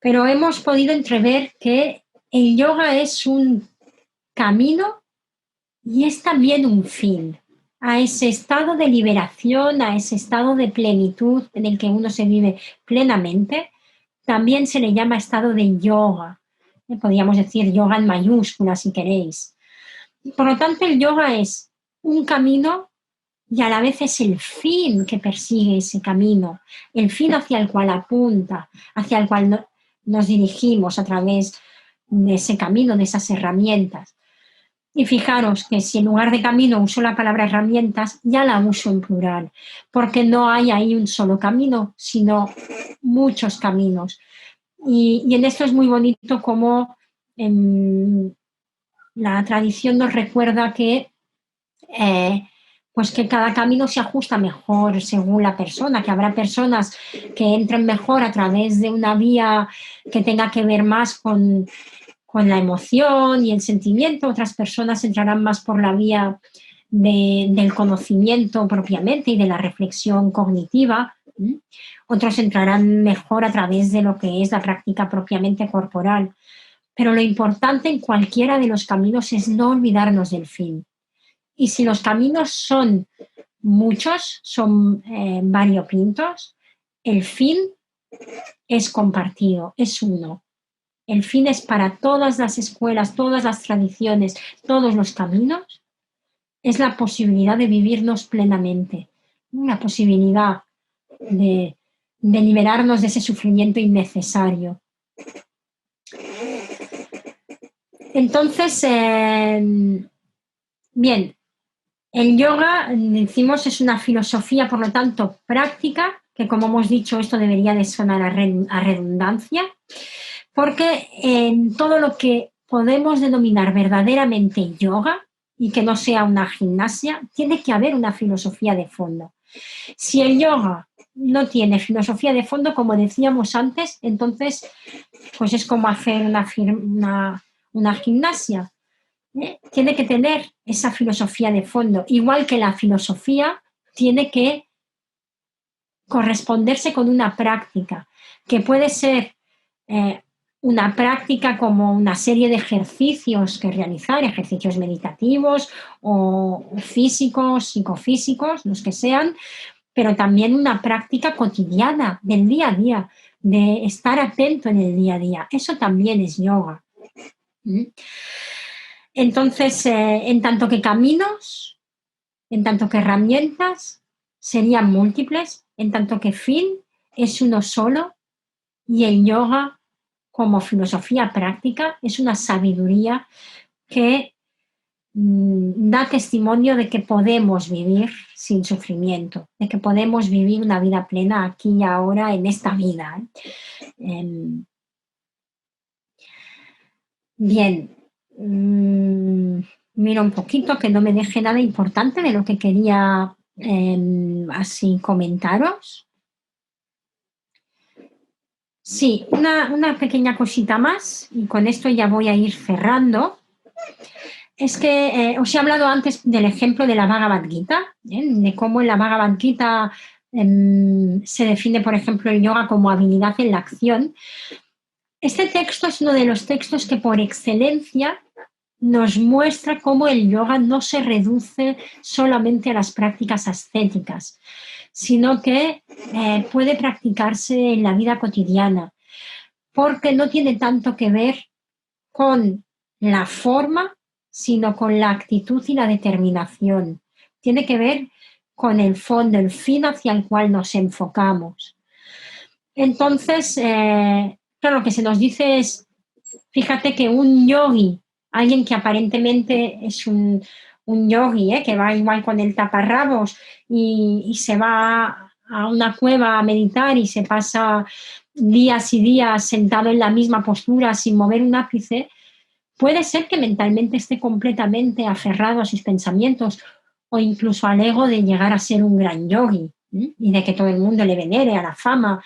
pero hemos podido entrever que el yoga es un camino y es también un fin a ese estado de liberación, a ese estado de plenitud en el que uno se vive plenamente. También se le llama estado de yoga. Podríamos decir yoga en mayúsculas si queréis. Por lo tanto, el yoga es un camino y a la vez es el fin que persigue ese camino, el fin hacia el cual apunta, hacia el cual nos dirigimos a través de ese camino, de esas herramientas. Y fijaros que si en lugar de camino uso la palabra herramientas, ya la uso en plural, porque no hay ahí un solo camino, sino muchos caminos. Y en esto es muy bonito como la tradición nos recuerda que pues que cada camino se ajusta mejor según la persona, que habrá personas que entren mejor a través de una vía que tenga que ver más con la emoción y el sentimiento, otras personas entrarán más por la vía del conocimiento propiamente y de la reflexión cognitiva, otros entrarán mejor a través de lo que es la práctica propiamente corporal. Pero lo importante en cualquiera de los caminos es no olvidarnos del fin. Y si los caminos son muchos, son variopintos, el fin es compartido, es uno. El fin es para todas las escuelas, todas las tradiciones, todos los caminos, es la posibilidad de vivirnos plenamente, una posibilidad de liberarnos de ese sufrimiento innecesario. Entonces, bien, el yoga, decimos, es una filosofía, por lo tanto, práctica, que como hemos dicho, esto debería de sonar a redundancia, porque en todo lo que podemos denominar verdaderamente yoga, y que no sea una gimnasia, tiene que haber una filosofía de fondo. Si el yoga no tiene filosofía de fondo, como decíamos antes, entonces pues es como hacer una gimnasia. Tiene que tener esa filosofía de fondo, igual que la filosofía tiene que corresponderse con una práctica, que puede ser una práctica como una serie de ejercicios que realizar, ejercicios meditativos o físicos, psicofísicos, los que sean, pero también una práctica cotidiana del día a día, de estar atento en el día a día. Eso también es yoga. Entonces, en tanto que caminos, en tanto que herramientas, serían múltiples, en tanto que fin es uno solo, y el yoga como filosofía práctica es una sabiduría que da testimonio de que podemos vivir sin sufrimiento, de que podemos vivir una vida plena aquí y ahora en esta vida. Bien, miro un poquito que no me deje nada importante de lo que quería así comentaros. Sí, una pequeña cosita más y con esto ya voy a ir cerrando. Es que os he hablado antes del ejemplo de la Bhagavad Gita, de cómo en la Bhagavad Gita se define, por ejemplo, el yoga como habilidad en la acción. Este texto es uno de los textos que por excelencia nos muestra cómo el yoga no se reduce solamente a las prácticas ascéticas, sino que puede practicarse en la vida cotidiana, porque no tiene tanto que ver con la forma, sino con la actitud y la determinación. Tiene que ver con el fondo, el fin hacia el cual nos enfocamos. Entonces, claro, lo que se nos dice es, fíjate que un yogi, alguien que aparentemente es un yogi, que va igual con el taparrabos y se va a una cueva a meditar y se pasa días y días sentado en la misma postura sin mover un ápice, puede ser que mentalmente esté completamente aferrado a sus pensamientos o incluso al ego de llegar a ser un gran yogi y de que todo el mundo le venere, a la fama.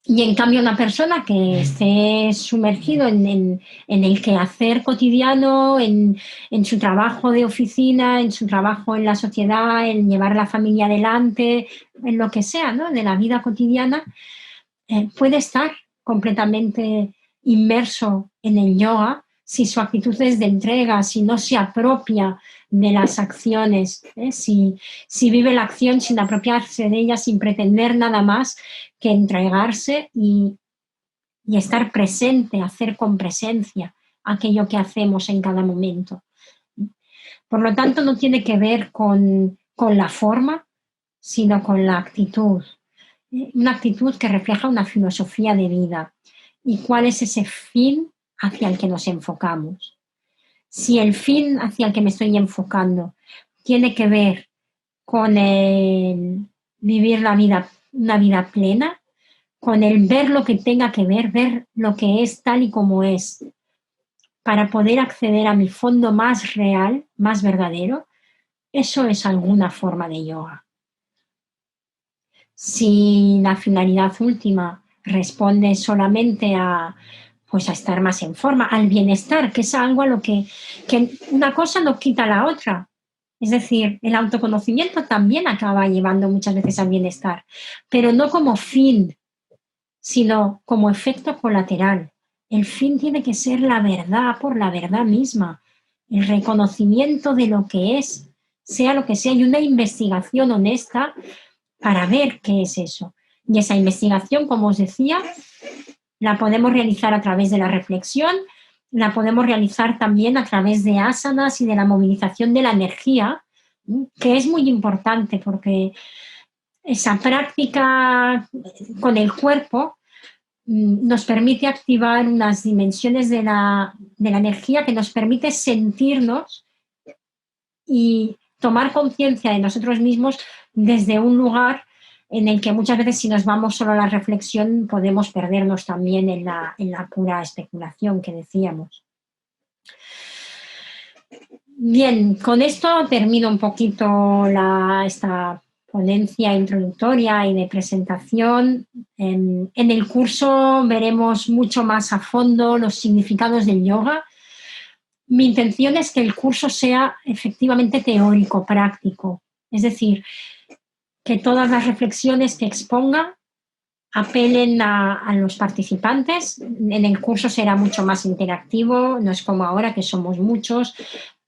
Y en cambio una persona que esté sumergido en el quehacer cotidiano, en su trabajo de oficina, en su trabajo en la sociedad, en llevar a la familia adelante, en lo que sea, ¿no?, de la vida cotidiana, puede estar completamente inmerso en el yoga si su actitud es de entrega, si no se apropia de las acciones, si vive la acción sin apropiarse de ella, sin pretender nada más que entregarse y estar presente, hacer con presencia aquello que hacemos en cada momento. Por lo tanto, no tiene que ver con la forma, sino con la actitud. Una actitud que refleja una filosofía de vida. ¿Y cuál es ese fin hacia el que nos enfocamos? Si el fin hacia el que me estoy enfocando tiene que ver con el vivir una vida plena, con el ver lo que tenga que ver lo que es tal y como es, para poder acceder a mi fondo más real, más verdadero, eso es alguna forma de yoga. Si la finalidad última responde solamente a estar más en forma, al bienestar, que es algo a lo que una cosa no quita la otra. Es decir, el autoconocimiento también acaba llevando muchas veces al bienestar, pero no como fin, sino como efecto colateral. El fin tiene que ser la verdad por la verdad misma, el reconocimiento de lo que es, sea lo que sea, y una investigación honesta para ver qué es eso. Y esa investigación, como os decía, la podemos realizar a través de la reflexión, la podemos realizar también a través de asanas y de la movilización de la energía, que es muy importante porque esa práctica con el cuerpo nos permite activar unas dimensiones de la energía que nos permite sentirnos y tomar conciencia de nosotros mismos desde un lugar en el que muchas veces, si nos vamos solo a la reflexión, podemos perdernos también en la pura especulación que decíamos. Bien, con esto termino un poquito esta ponencia introductoria y de presentación. En el curso veremos mucho más a fondo los significados del yoga. Mi intención es que el curso sea efectivamente teórico, práctico. Es decir, que todas las reflexiones que exponga apelen a los participantes. En el curso será mucho más interactivo, no es como ahora que somos muchos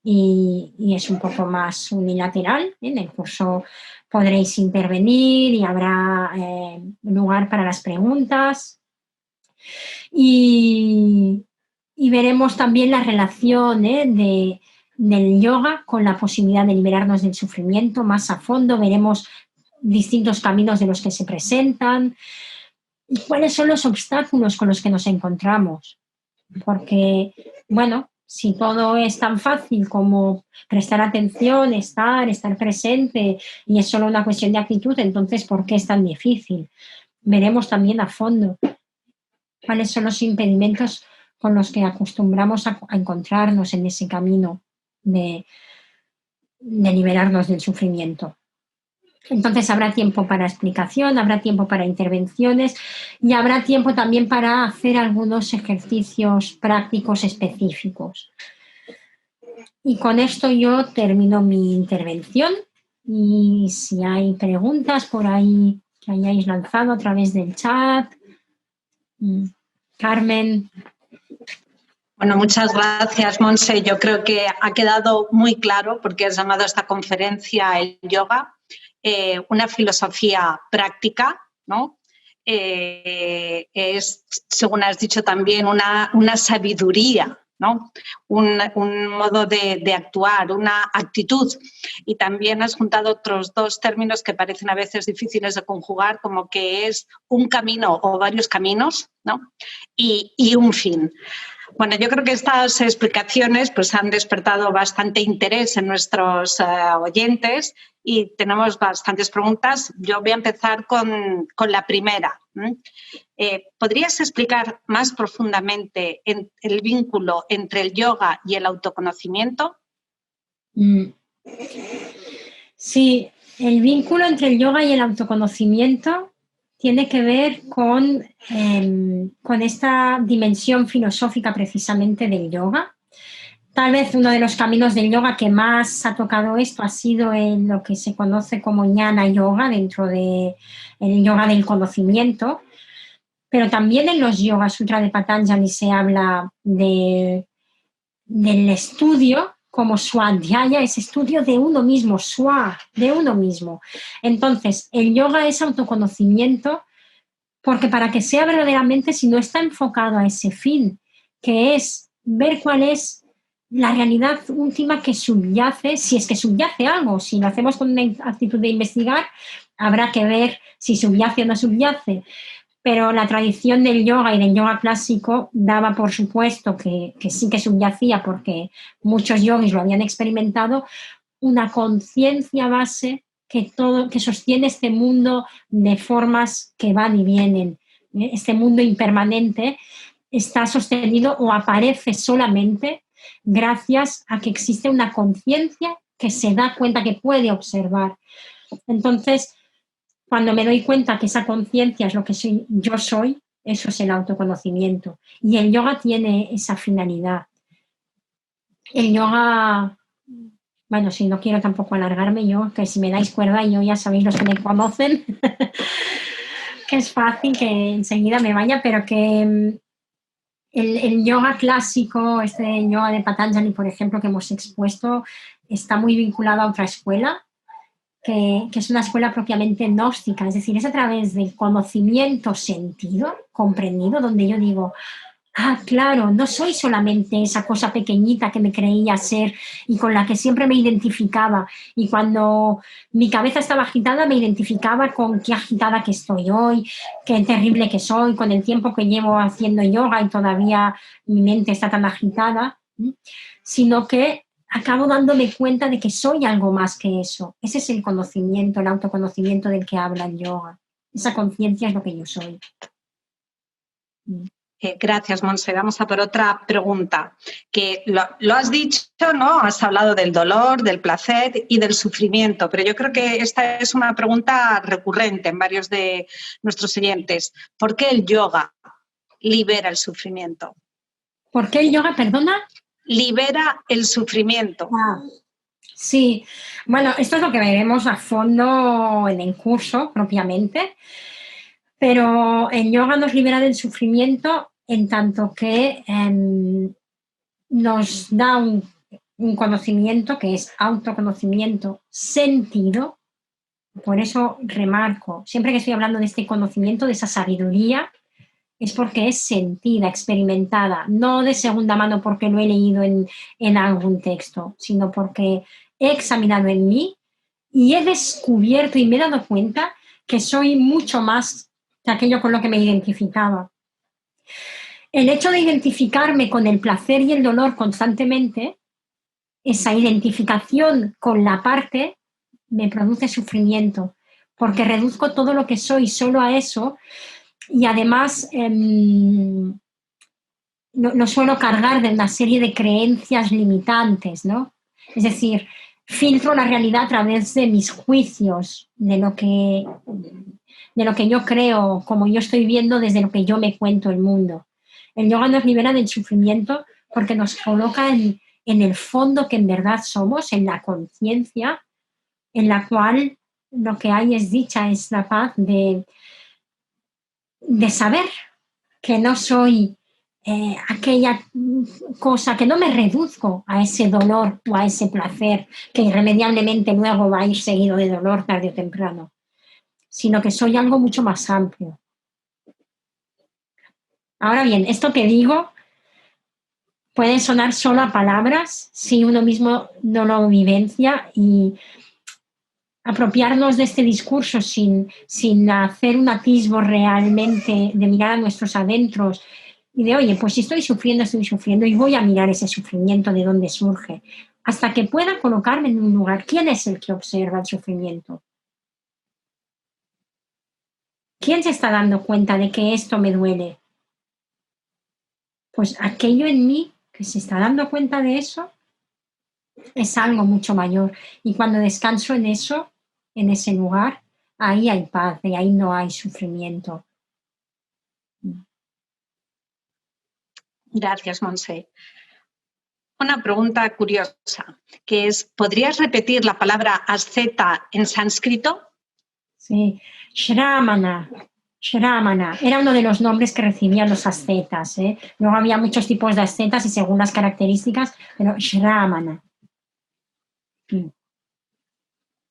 y es un poco más unilateral. En el curso podréis intervenir y habrá lugar para las preguntas. Y veremos también la relación del yoga con la posibilidad de liberarnos del sufrimiento más a fondo. Veremos distintos caminos de los que se presentan y cuáles son los obstáculos con los que nos encontramos. Porque, bueno, si todo es tan fácil como prestar atención, estar presente y es solo una cuestión de actitud, entonces, ¿por qué es tan difícil? Veremos también a fondo cuáles son los impedimentos con los que acostumbramos a encontrarnos en ese camino de liberarnos del sufrimiento. Entonces habrá tiempo para explicación, habrá tiempo para intervenciones y habrá tiempo también para hacer algunos ejercicios prácticos específicos. Y con esto yo termino mi intervención y si hay preguntas por ahí que hayáis lanzado a través del chat. Carmen. Bueno, muchas gracias, Monse. Yo creo que ha quedado muy claro porque has llamado a esta conferencia el yoga una filosofía práctica, ¿no? Es, según has dicho también, una sabiduría, ¿no? Un modo de actuar, una actitud. Y también has juntado otros dos términos que parecen a veces difíciles de conjugar, como que es un camino o varios caminos, ¿no? Y un fin. Bueno, yo creo que estas explicaciones pues, han despertado bastante interés en nuestros oyentes y tenemos bastantes preguntas. Yo voy a empezar con la primera. ¿Podrías explicar más profundamente el vínculo entre el yoga y el autoconocimiento? Sí, el vínculo entre el yoga y el autoconocimiento tiene que ver con esta dimensión filosófica precisamente del yoga. Tal vez uno de los caminos del yoga que más ha tocado esto ha sido en lo que se conoce como Jnana Yoga, dentro del yoga del conocimiento, pero también en los Yoga Sutra de Patanjali se habla del estudio como Swadhyaya, es estudio de uno mismo, Swa, de uno mismo. Entonces, el yoga es autoconocimiento porque para que sea verdaderamente, si no está enfocado a ese fin, que es ver cuál es la realidad última que subyace, si es que subyace algo, si lo hacemos con una actitud de investigar, habrá que ver si subyace o no subyace. Pero la tradición del yoga y del yoga clásico daba por supuesto que sí que subyacía, porque muchos yogis lo habían experimentado, una conciencia base que sostiene este mundo de formas que van y vienen. Este mundo impermanente está sostenido o aparece solamente gracias a que existe una conciencia que se da cuenta, que puede observar. Entonces, cuando me doy cuenta que esa conciencia es lo que yo soy, eso es el autoconocimiento. Y el yoga tiene esa finalidad. El yoga, bueno, si no quiero tampoco alargarme yo, que si me dais cuerda, yo ya sabéis los que me conocen, que es fácil que enseguida me vaya, pero que el yoga clásico, este yoga de Patanjali, por ejemplo, que hemos expuesto, está muy vinculado a otra escuela, que es una escuela propiamente gnóstica, es decir, es a través del conocimiento sentido, comprendido, donde yo digo, claro, no soy solamente esa cosa pequeñita que me creía ser y con la que siempre me identificaba, y cuando mi cabeza estaba agitada me identificaba con qué agitada que estoy hoy, qué terrible que soy, con el tiempo que llevo haciendo yoga y todavía mi mente está tan agitada, sino que acabo dándome cuenta de que soy algo más que eso. Ese es el conocimiento, el autoconocimiento del que habla el yoga. Esa conciencia es lo que yo soy. Gracias, Monse. Vamos a por otra pregunta. Que lo has dicho, ¿no? Has hablado del dolor, del placer y del sufrimiento, pero yo creo que esta es una pregunta recurrente en varios de nuestros oyentes. ¿Por qué el yoga libera el sufrimiento? ¿Por qué el yoga, perdona? Libera el sufrimiento. Sí, bueno, esto es lo que veremos a fondo en el curso propiamente, pero el yoga nos libera del sufrimiento en tanto que nos da un conocimiento que es autoconocimiento sentido. Por eso remarco, siempre que estoy hablando de este conocimiento, de esa sabiduría, es porque es sentida, experimentada, no de segunda mano porque lo he leído en algún texto, sino porque he examinado en mí y he descubierto y me he dado cuenta que soy mucho más que aquello con lo que me identificaba. El hecho de identificarme con el placer y el dolor constantemente, esa identificación con la parte, me produce sufrimiento, porque reduzco todo lo que soy solo a eso y además lo suelo cargar de una serie de creencias limitantes, ¿no? Es decir, filtro la realidad a través de mis juicios, de lo que yo creo, como yo estoy viendo desde lo que yo me cuento el mundo. El yoga nos libera del sufrimiento porque nos coloca en el fondo que en verdad somos, en la conciencia, en la cual lo que hay es dicha, es la paz de saber que no soy aquella cosa, que no me reduzco a ese dolor o a ese placer que irremediablemente luego va a ir seguido de dolor tarde o temprano, sino que soy algo mucho más amplio. Ahora bien, esto que digo puede sonar solo a palabras si uno mismo no lo vivencia, y apropiarnos de este discurso sin hacer un atisbo realmente de mirar a nuestros adentros y de, oye, pues si estoy sufriendo y voy a mirar ese sufrimiento de dónde surge, hasta que pueda colocarme en un lugar. ¿Quién es el que observa el sufrimiento? ¿Quién se está dando cuenta de que esto me duele? Pues aquello en mí que se está dando cuenta de eso es algo mucho mayor. Y cuando descanso en eso, en ese lugar, ahí hay paz y ahí no hay sufrimiento. Gracias, Montse. Una pregunta curiosa, que es, ¿podrías repetir la palabra asceta en sánscrito? Sí, Shramana. Shramana era uno de los nombres que recibían los ascetas. Luego había muchos tipos de ascetas y según las características, pero Shramana.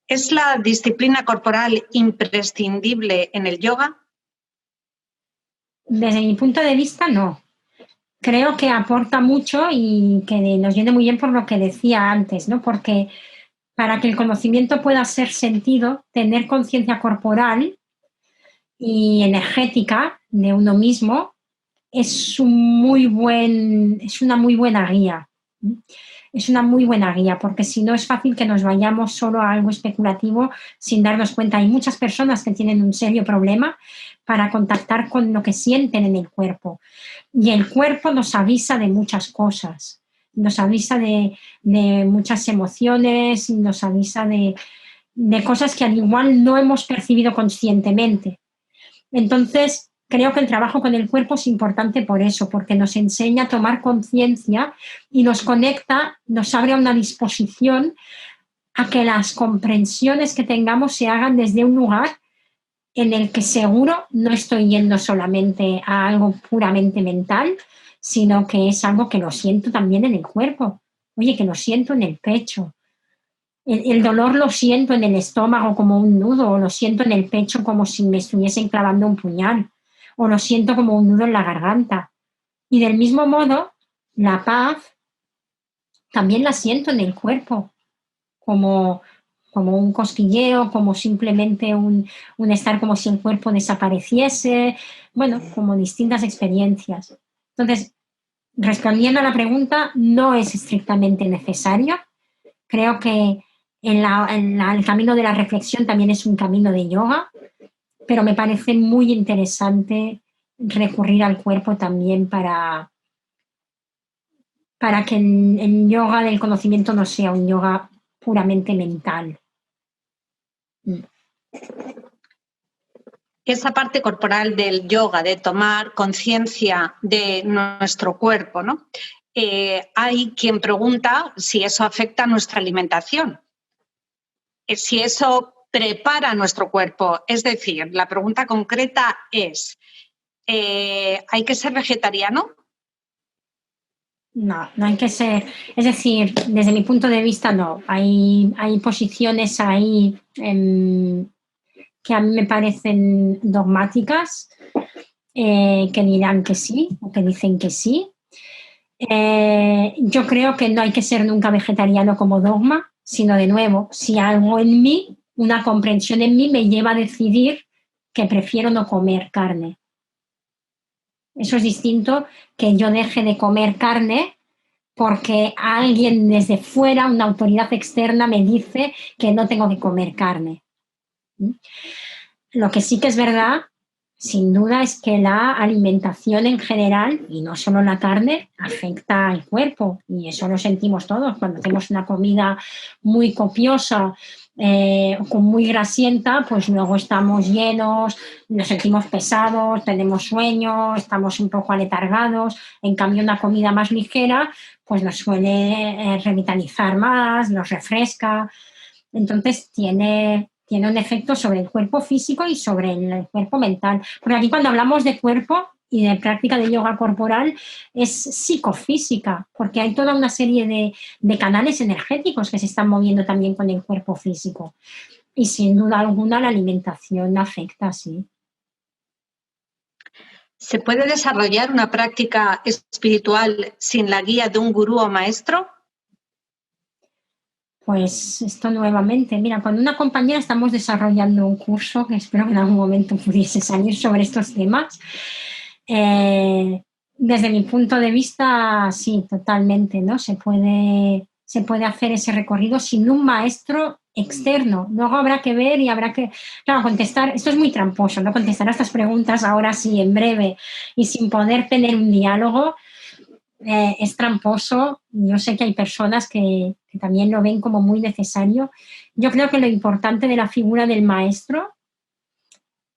¿Es la disciplina corporal imprescindible en el yoga? Desde mi punto de vista, no. Creo que aporta mucho y que nos viene muy bien por lo que decía antes, ¿no? Porque para que el conocimiento pueda ser sentido, tener conciencia corporal y energética de uno mismo es una muy buena guía. Es una muy buena guía, porque si no es fácil que nos vayamos solo a algo especulativo sin darnos cuenta. Hay muchas personas que tienen un serio problema para contactar con lo que sienten en el cuerpo. Y el cuerpo nos avisa de muchas cosas. Nos avisa de muchas emociones, nos avisa de cosas que al igual no hemos percibido conscientemente. Entonces, creo que el trabajo con el cuerpo es importante por eso, porque nos enseña a tomar conciencia y nos conecta, nos abre a una disposición a que las comprensiones que tengamos se hagan desde un lugar en el que seguro no estoy yendo solamente a algo puramente mental, sino que es algo que lo siento también en el cuerpo. Oye, que lo siento en el pecho. El dolor lo siento en el estómago como un nudo, o lo siento en el pecho como si me estuviesen clavando un puñal, o lo siento como un nudo en la garganta. Y del mismo modo, la paz también la siento en el cuerpo, como un cosquilleo, como simplemente un estar como si el cuerpo desapareciese, bueno, como distintas experiencias. Entonces, respondiendo a la pregunta, no es estrictamente necesario. Creo que el camino de la reflexión también es un camino de yoga, pero me parece muy interesante recurrir al cuerpo también para que el yoga del conocimiento no sea un yoga puramente mental. Esa parte corporal del yoga, de tomar conciencia de nuestro cuerpo, ¿no? hay quien pregunta si eso afecta a nuestra alimentación, si eso prepara nuestro cuerpo. Es decir, la pregunta concreta es, ¿hay que ser vegetariano? No, no hay que ser, es decir, desde mi punto de vista no, hay posiciones ahí que a mí me parecen dogmáticas, que dirán que sí o que dicen que sí. Yo creo que no hay que ser nunca vegetariano como dogma, sino de nuevo, si algo en mí, una comprensión en mí me lleva a decidir que prefiero no comer carne. Eso es distinto que yo deje de comer carne porque alguien desde fuera, una autoridad externa, me dice que no tengo que comer carne. Lo que sí que es verdad, sin duda, es que la alimentación en general, y no solo la carne, afecta al cuerpo. Y eso lo sentimos todos. Cuando hacemos una comida muy copiosa, muy grasienta, pues luego estamos llenos, nos sentimos pesados, tenemos sueño, estamos un poco aletargados. En cambio, una comida más ligera, pues nos suele revitalizar más, nos refresca. Entonces, tiene un efecto sobre el cuerpo físico y sobre el cuerpo mental. Porque aquí cuando hablamos de cuerpo y de práctica de yoga corporal es psicofísica, porque hay toda una serie de canales energéticos que se están moviendo también con el cuerpo físico. Y sin duda alguna la alimentación afecta, sí. ¿Se puede desarrollar una práctica espiritual sin la guía de un gurú o maestro? Pues esto nuevamente, mira, con una compañera estamos desarrollando un curso que espero que en algún momento pudiese salir sobre estos temas. Desde mi punto de vista, sí, totalmente, ¿no? Se puede hacer ese recorrido sin un maestro externo. Luego habrá que ver y habrá que, claro, contestar. Esto es muy tramposo, ¿no? Contestar a estas preguntas ahora sí, en breve, y sin poder tener un diálogo. Es tramposo. Yo sé que hay personas que también lo ven como muy necesario. Yo creo que lo importante de la figura del maestro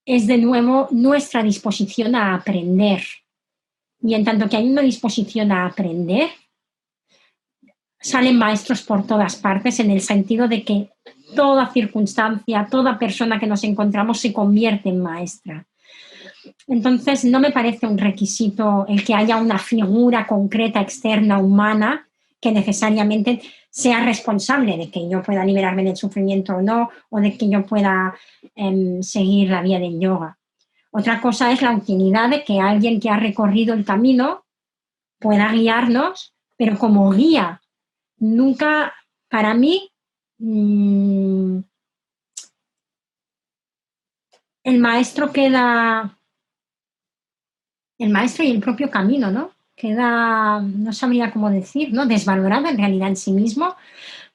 es de nuevo nuestra disposición a aprender. Y en tanto que hay una disposición a aprender, salen maestros por todas partes en el sentido de que toda circunstancia, toda persona que nos encontramos se convierte en maestra. Entonces, no me parece un requisito el que haya una figura concreta, externa, humana, que necesariamente sea responsable de que yo pueda liberarme del sufrimiento o no, o de que yo pueda seguir la vía del yoga. Otra cosa es la utilidad de que alguien que ha recorrido el camino pueda guiarnos, pero como guía. Nunca, para mí, el maestro y el propio camino, ¿no? Queda, no sabría cómo decir, ¿no? Desvalorado en realidad en sí mismo,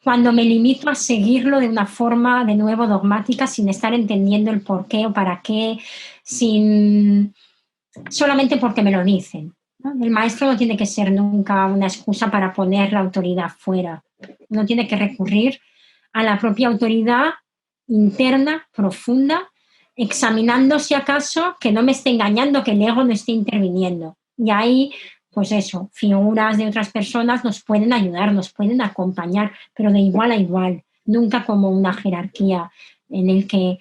cuando me limito a seguirlo de una forma de nuevo dogmática sin estar entendiendo el por qué o para qué, solamente porque me lo dicen, ¿no? El maestro no tiene que ser nunca una excusa para poner la autoridad fuera. Uno tiene que recurrir a la propia autoridad interna, profunda, examinando si acaso que no me esté engañando, que el ego no esté interviniendo. Y ahí, pues eso, figuras de otras personas nos pueden ayudar, nos pueden acompañar, pero de igual a igual, nunca como una jerarquía en el que,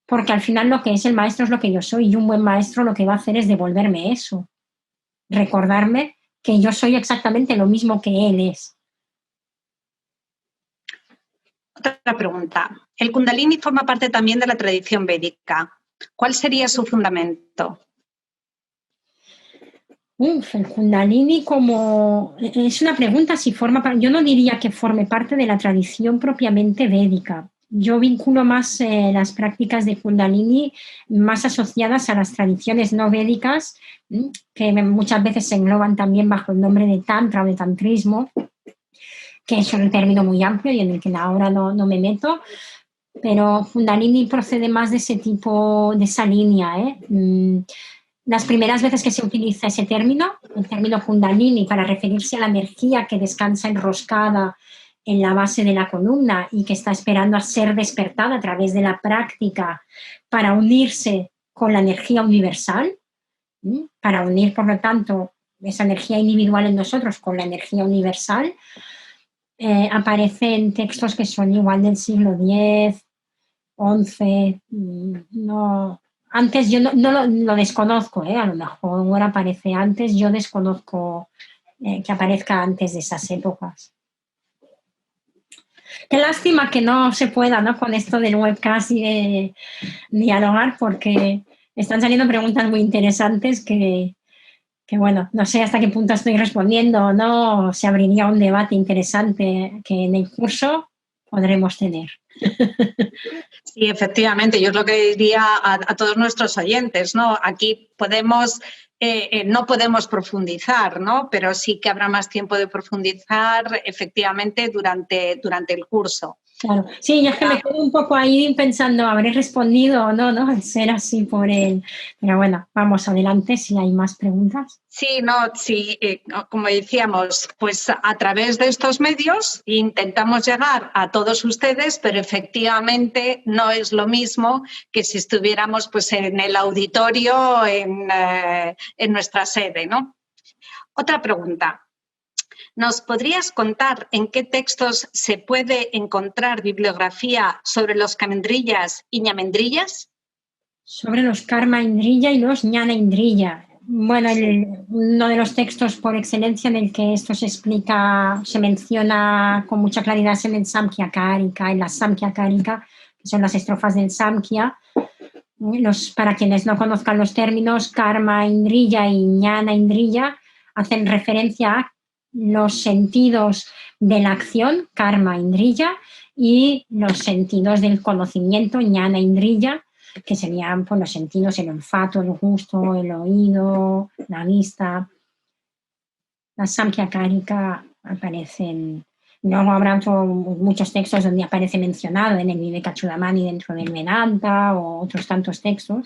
porque al final lo que es el maestro es lo que yo soy y un buen maestro lo que va a hacer es devolverme eso, recordarme que yo soy exactamente lo mismo que él es. Otra pregunta. El Kundalini forma parte también de la tradición védica. ¿Cuál sería su fundamento? El Kundalini es una pregunta si forma parte. Yo no diría que forme parte de la tradición propiamente védica. Yo vinculo más las prácticas de Kundalini más asociadas a las tradiciones no védicas, que muchas veces se engloban también bajo el nombre de Tantra o de Tantrismo, que es un término muy amplio y en el que ahora no me meto, pero Kundalini procede más de ese tipo, de esa línea. Las primeras veces que se utiliza ese término, el término Kundalini, para referirse a la energía que descansa enroscada en la base de la columna y que está esperando a ser despertada a través de la práctica para unirse con la energía universal, para unir, por lo tanto, esa energía individual en nosotros con la energía universal, aparecen textos que son igual del siglo X, XI, no... Antes yo no lo desconozco, a lo mejor ahora aparece antes, yo desconozco que aparezca antes de esas épocas. Qué lástima que no se pueda, ¿no? Con esto del webcast y dialogar, porque están saliendo preguntas muy interesantes que, bueno, no sé hasta qué punto estoy respondiendo o no, se abriría un debate interesante que en el curso podremos tener. Sí, efectivamente, yo es lo que diría a todos nuestros oyentes, ¿no? Aquí podemos, no podemos profundizar, ¿no? Pero sí que habrá más tiempo de profundizar efectivamente durante el curso. Claro, sí, yo es que me quedo un poco ahí pensando, ¿habré respondido o no? ¿No? Ser así por él. Pero bueno, vamos adelante si hay más preguntas. Sí, no, sí, como decíamos, pues a través de estos medios intentamos llegar a todos ustedes, pero efectivamente no es lo mismo que si estuviéramos pues en el auditorio en nuestra sede, ¿no? Otra pregunta. ¿Nos podrías contar en qué textos se puede encontrar bibliografía sobre los camendrillas y ñamendrillas? Sobre los karma indrilla y los ñana indrilla. Bueno, uno de los textos por excelencia en el que esto se explica, se menciona con mucha claridad es en el Samkhya Karika, en la Samkhya Karika, que son las estrofas del Samkhya. Para quienes no conozcan los términos, karma indrilla y ñana indrilla hacen referencia a los sentidos de la acción, karma indrilla, y los sentidos del conocimiento, ñana indrilla, que serían pues, los sentidos, el olfato, el gusto, el oído, la vista. La Samkhya Karika aparecen, luego habrá muchos textos donde aparece mencionado en el Vivekachudamani dentro del Vedanta o otros tantos textos,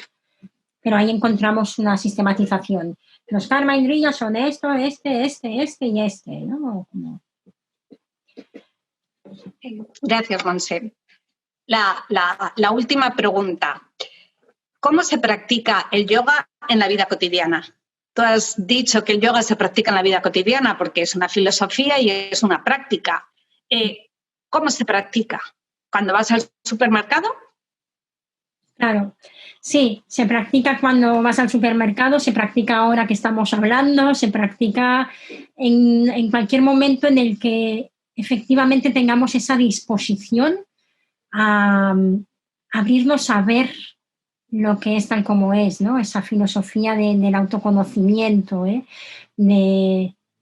pero ahí encontramos una sistematización. Los karma indriyas son esto, este y este, ¿no? Gracias, Montse. La última pregunta. ¿Cómo se practica el yoga en la vida cotidiana? Tú has dicho que el yoga se practica en la vida cotidiana porque es una filosofía y es una práctica. ¿Cómo se practica? ¿Cuando vas al supermercado? Claro, sí, se practica cuando vas al supermercado, se practica ahora que estamos hablando, se practica en cualquier momento en el que efectivamente tengamos esa disposición a abrirnos a ver lo que es tal como es, ¿no? Esa filosofía del autoconocimiento,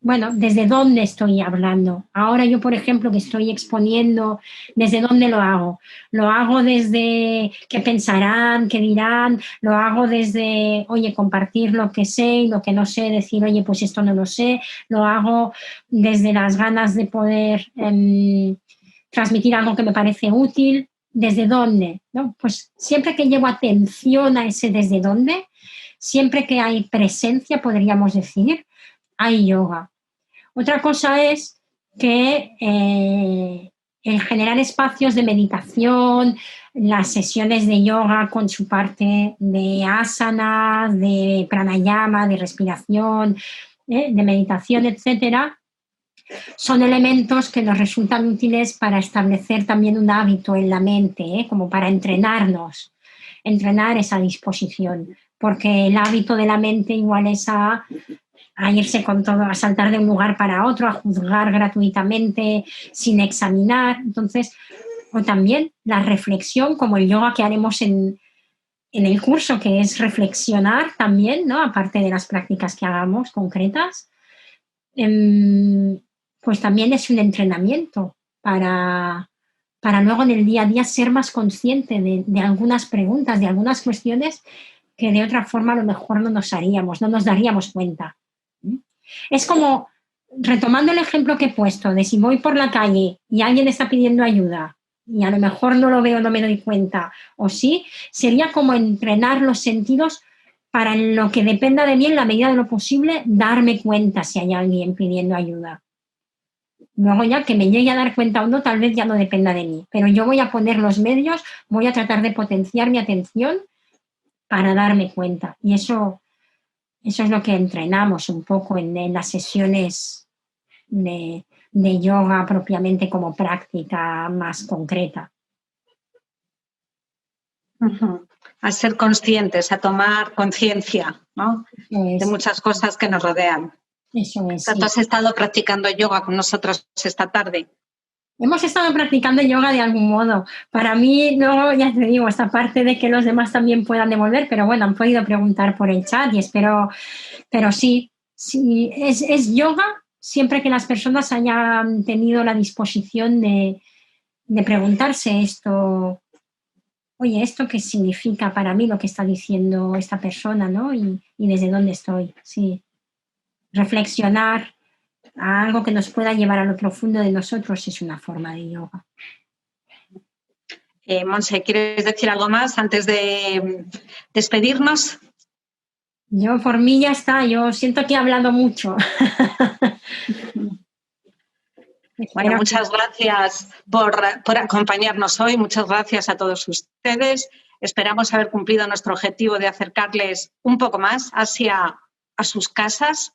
bueno, ¿desde dónde estoy hablando? Ahora yo, por ejemplo, que estoy exponiendo, ¿desde dónde lo hago? Lo hago desde qué pensarán, qué dirán, lo hago desde, oye, compartir lo que sé y lo que no sé, decir, oye, pues esto no lo sé, lo hago desde las ganas de poder transmitir algo que me parece útil. ¿Desde dónde? ¿No? Pues siempre que llevo atención a ese desde dónde, siempre que hay presencia, podríamos decir, hay yoga. Otra cosa es que el generar espacios de meditación, las sesiones de yoga con su parte de asana, de pranayama, de respiración, de meditación, etcétera, son elementos que nos resultan útiles para establecer también un hábito en la mente, como para entrenarnos, entrenar esa disposición, porque el hábito de la mente igual es a irse con todo, a saltar de un lugar para otro, a juzgar gratuitamente sin examinar. Entonces, o también la reflexión, como el yoga que haremos en el curso, que es reflexionar también, ¿no? Aparte de las prácticas que hagamos concretas, pues también es un entrenamiento para luego en el día a día ser más consciente de algunas preguntas, de algunas cuestiones que de otra forma a lo mejor no nos daríamos cuenta. Es como, retomando el ejemplo que he puesto, de si voy por la calle y alguien está pidiendo ayuda y a lo mejor no lo veo, no me doy cuenta, o sí, sería como entrenar los sentidos para en lo que dependa de mí, en la medida de lo posible, darme cuenta si hay alguien pidiendo ayuda. Luego ya que me llegue a dar cuenta o no, tal vez ya no dependa de mí, pero yo voy a poner los medios, voy a tratar de potenciar mi atención para darme cuenta. Y eso Eso es lo que entrenamos un poco en las sesiones de yoga propiamente como práctica más concreta. A ser conscientes, a tomar conciencia, ¿no? De muchas cosas que nos rodean. Eso es. ¿Tú has estado practicando yoga con nosotros esta tarde? Hemos estado practicando yoga de algún modo. Para mí, no, ya te digo, esta parte de que los demás también puedan devolver, pero bueno, han podido preguntar por el chat y espero, pero sí, es yoga siempre que las personas hayan tenido la disposición de preguntarse esto, oye, ¿esto qué significa para mí lo que está diciendo esta persona, ¿no? Y desde dónde estoy, sí. Reflexionar a algo que nos pueda llevar a lo profundo de nosotros es una forma de yoga. Monse, ¿quieres decir algo más antes de despedirnos? Yo por mí ya está, yo siento que he hablado mucho. Bueno, muchas gracias por acompañarnos hoy, muchas gracias a todos ustedes. Esperamos haber cumplido nuestro objetivo de acercarles un poco más a sus casas,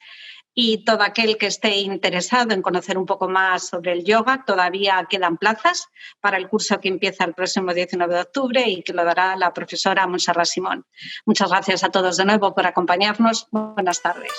y todo aquel que esté interesado en conocer un poco más sobre el yoga, todavía quedan plazas para el curso que empieza el próximo 19 de octubre y que lo dará la profesora Montserrat Simón. Muchas gracias a todos de nuevo por acompañarnos. Buenas tardes.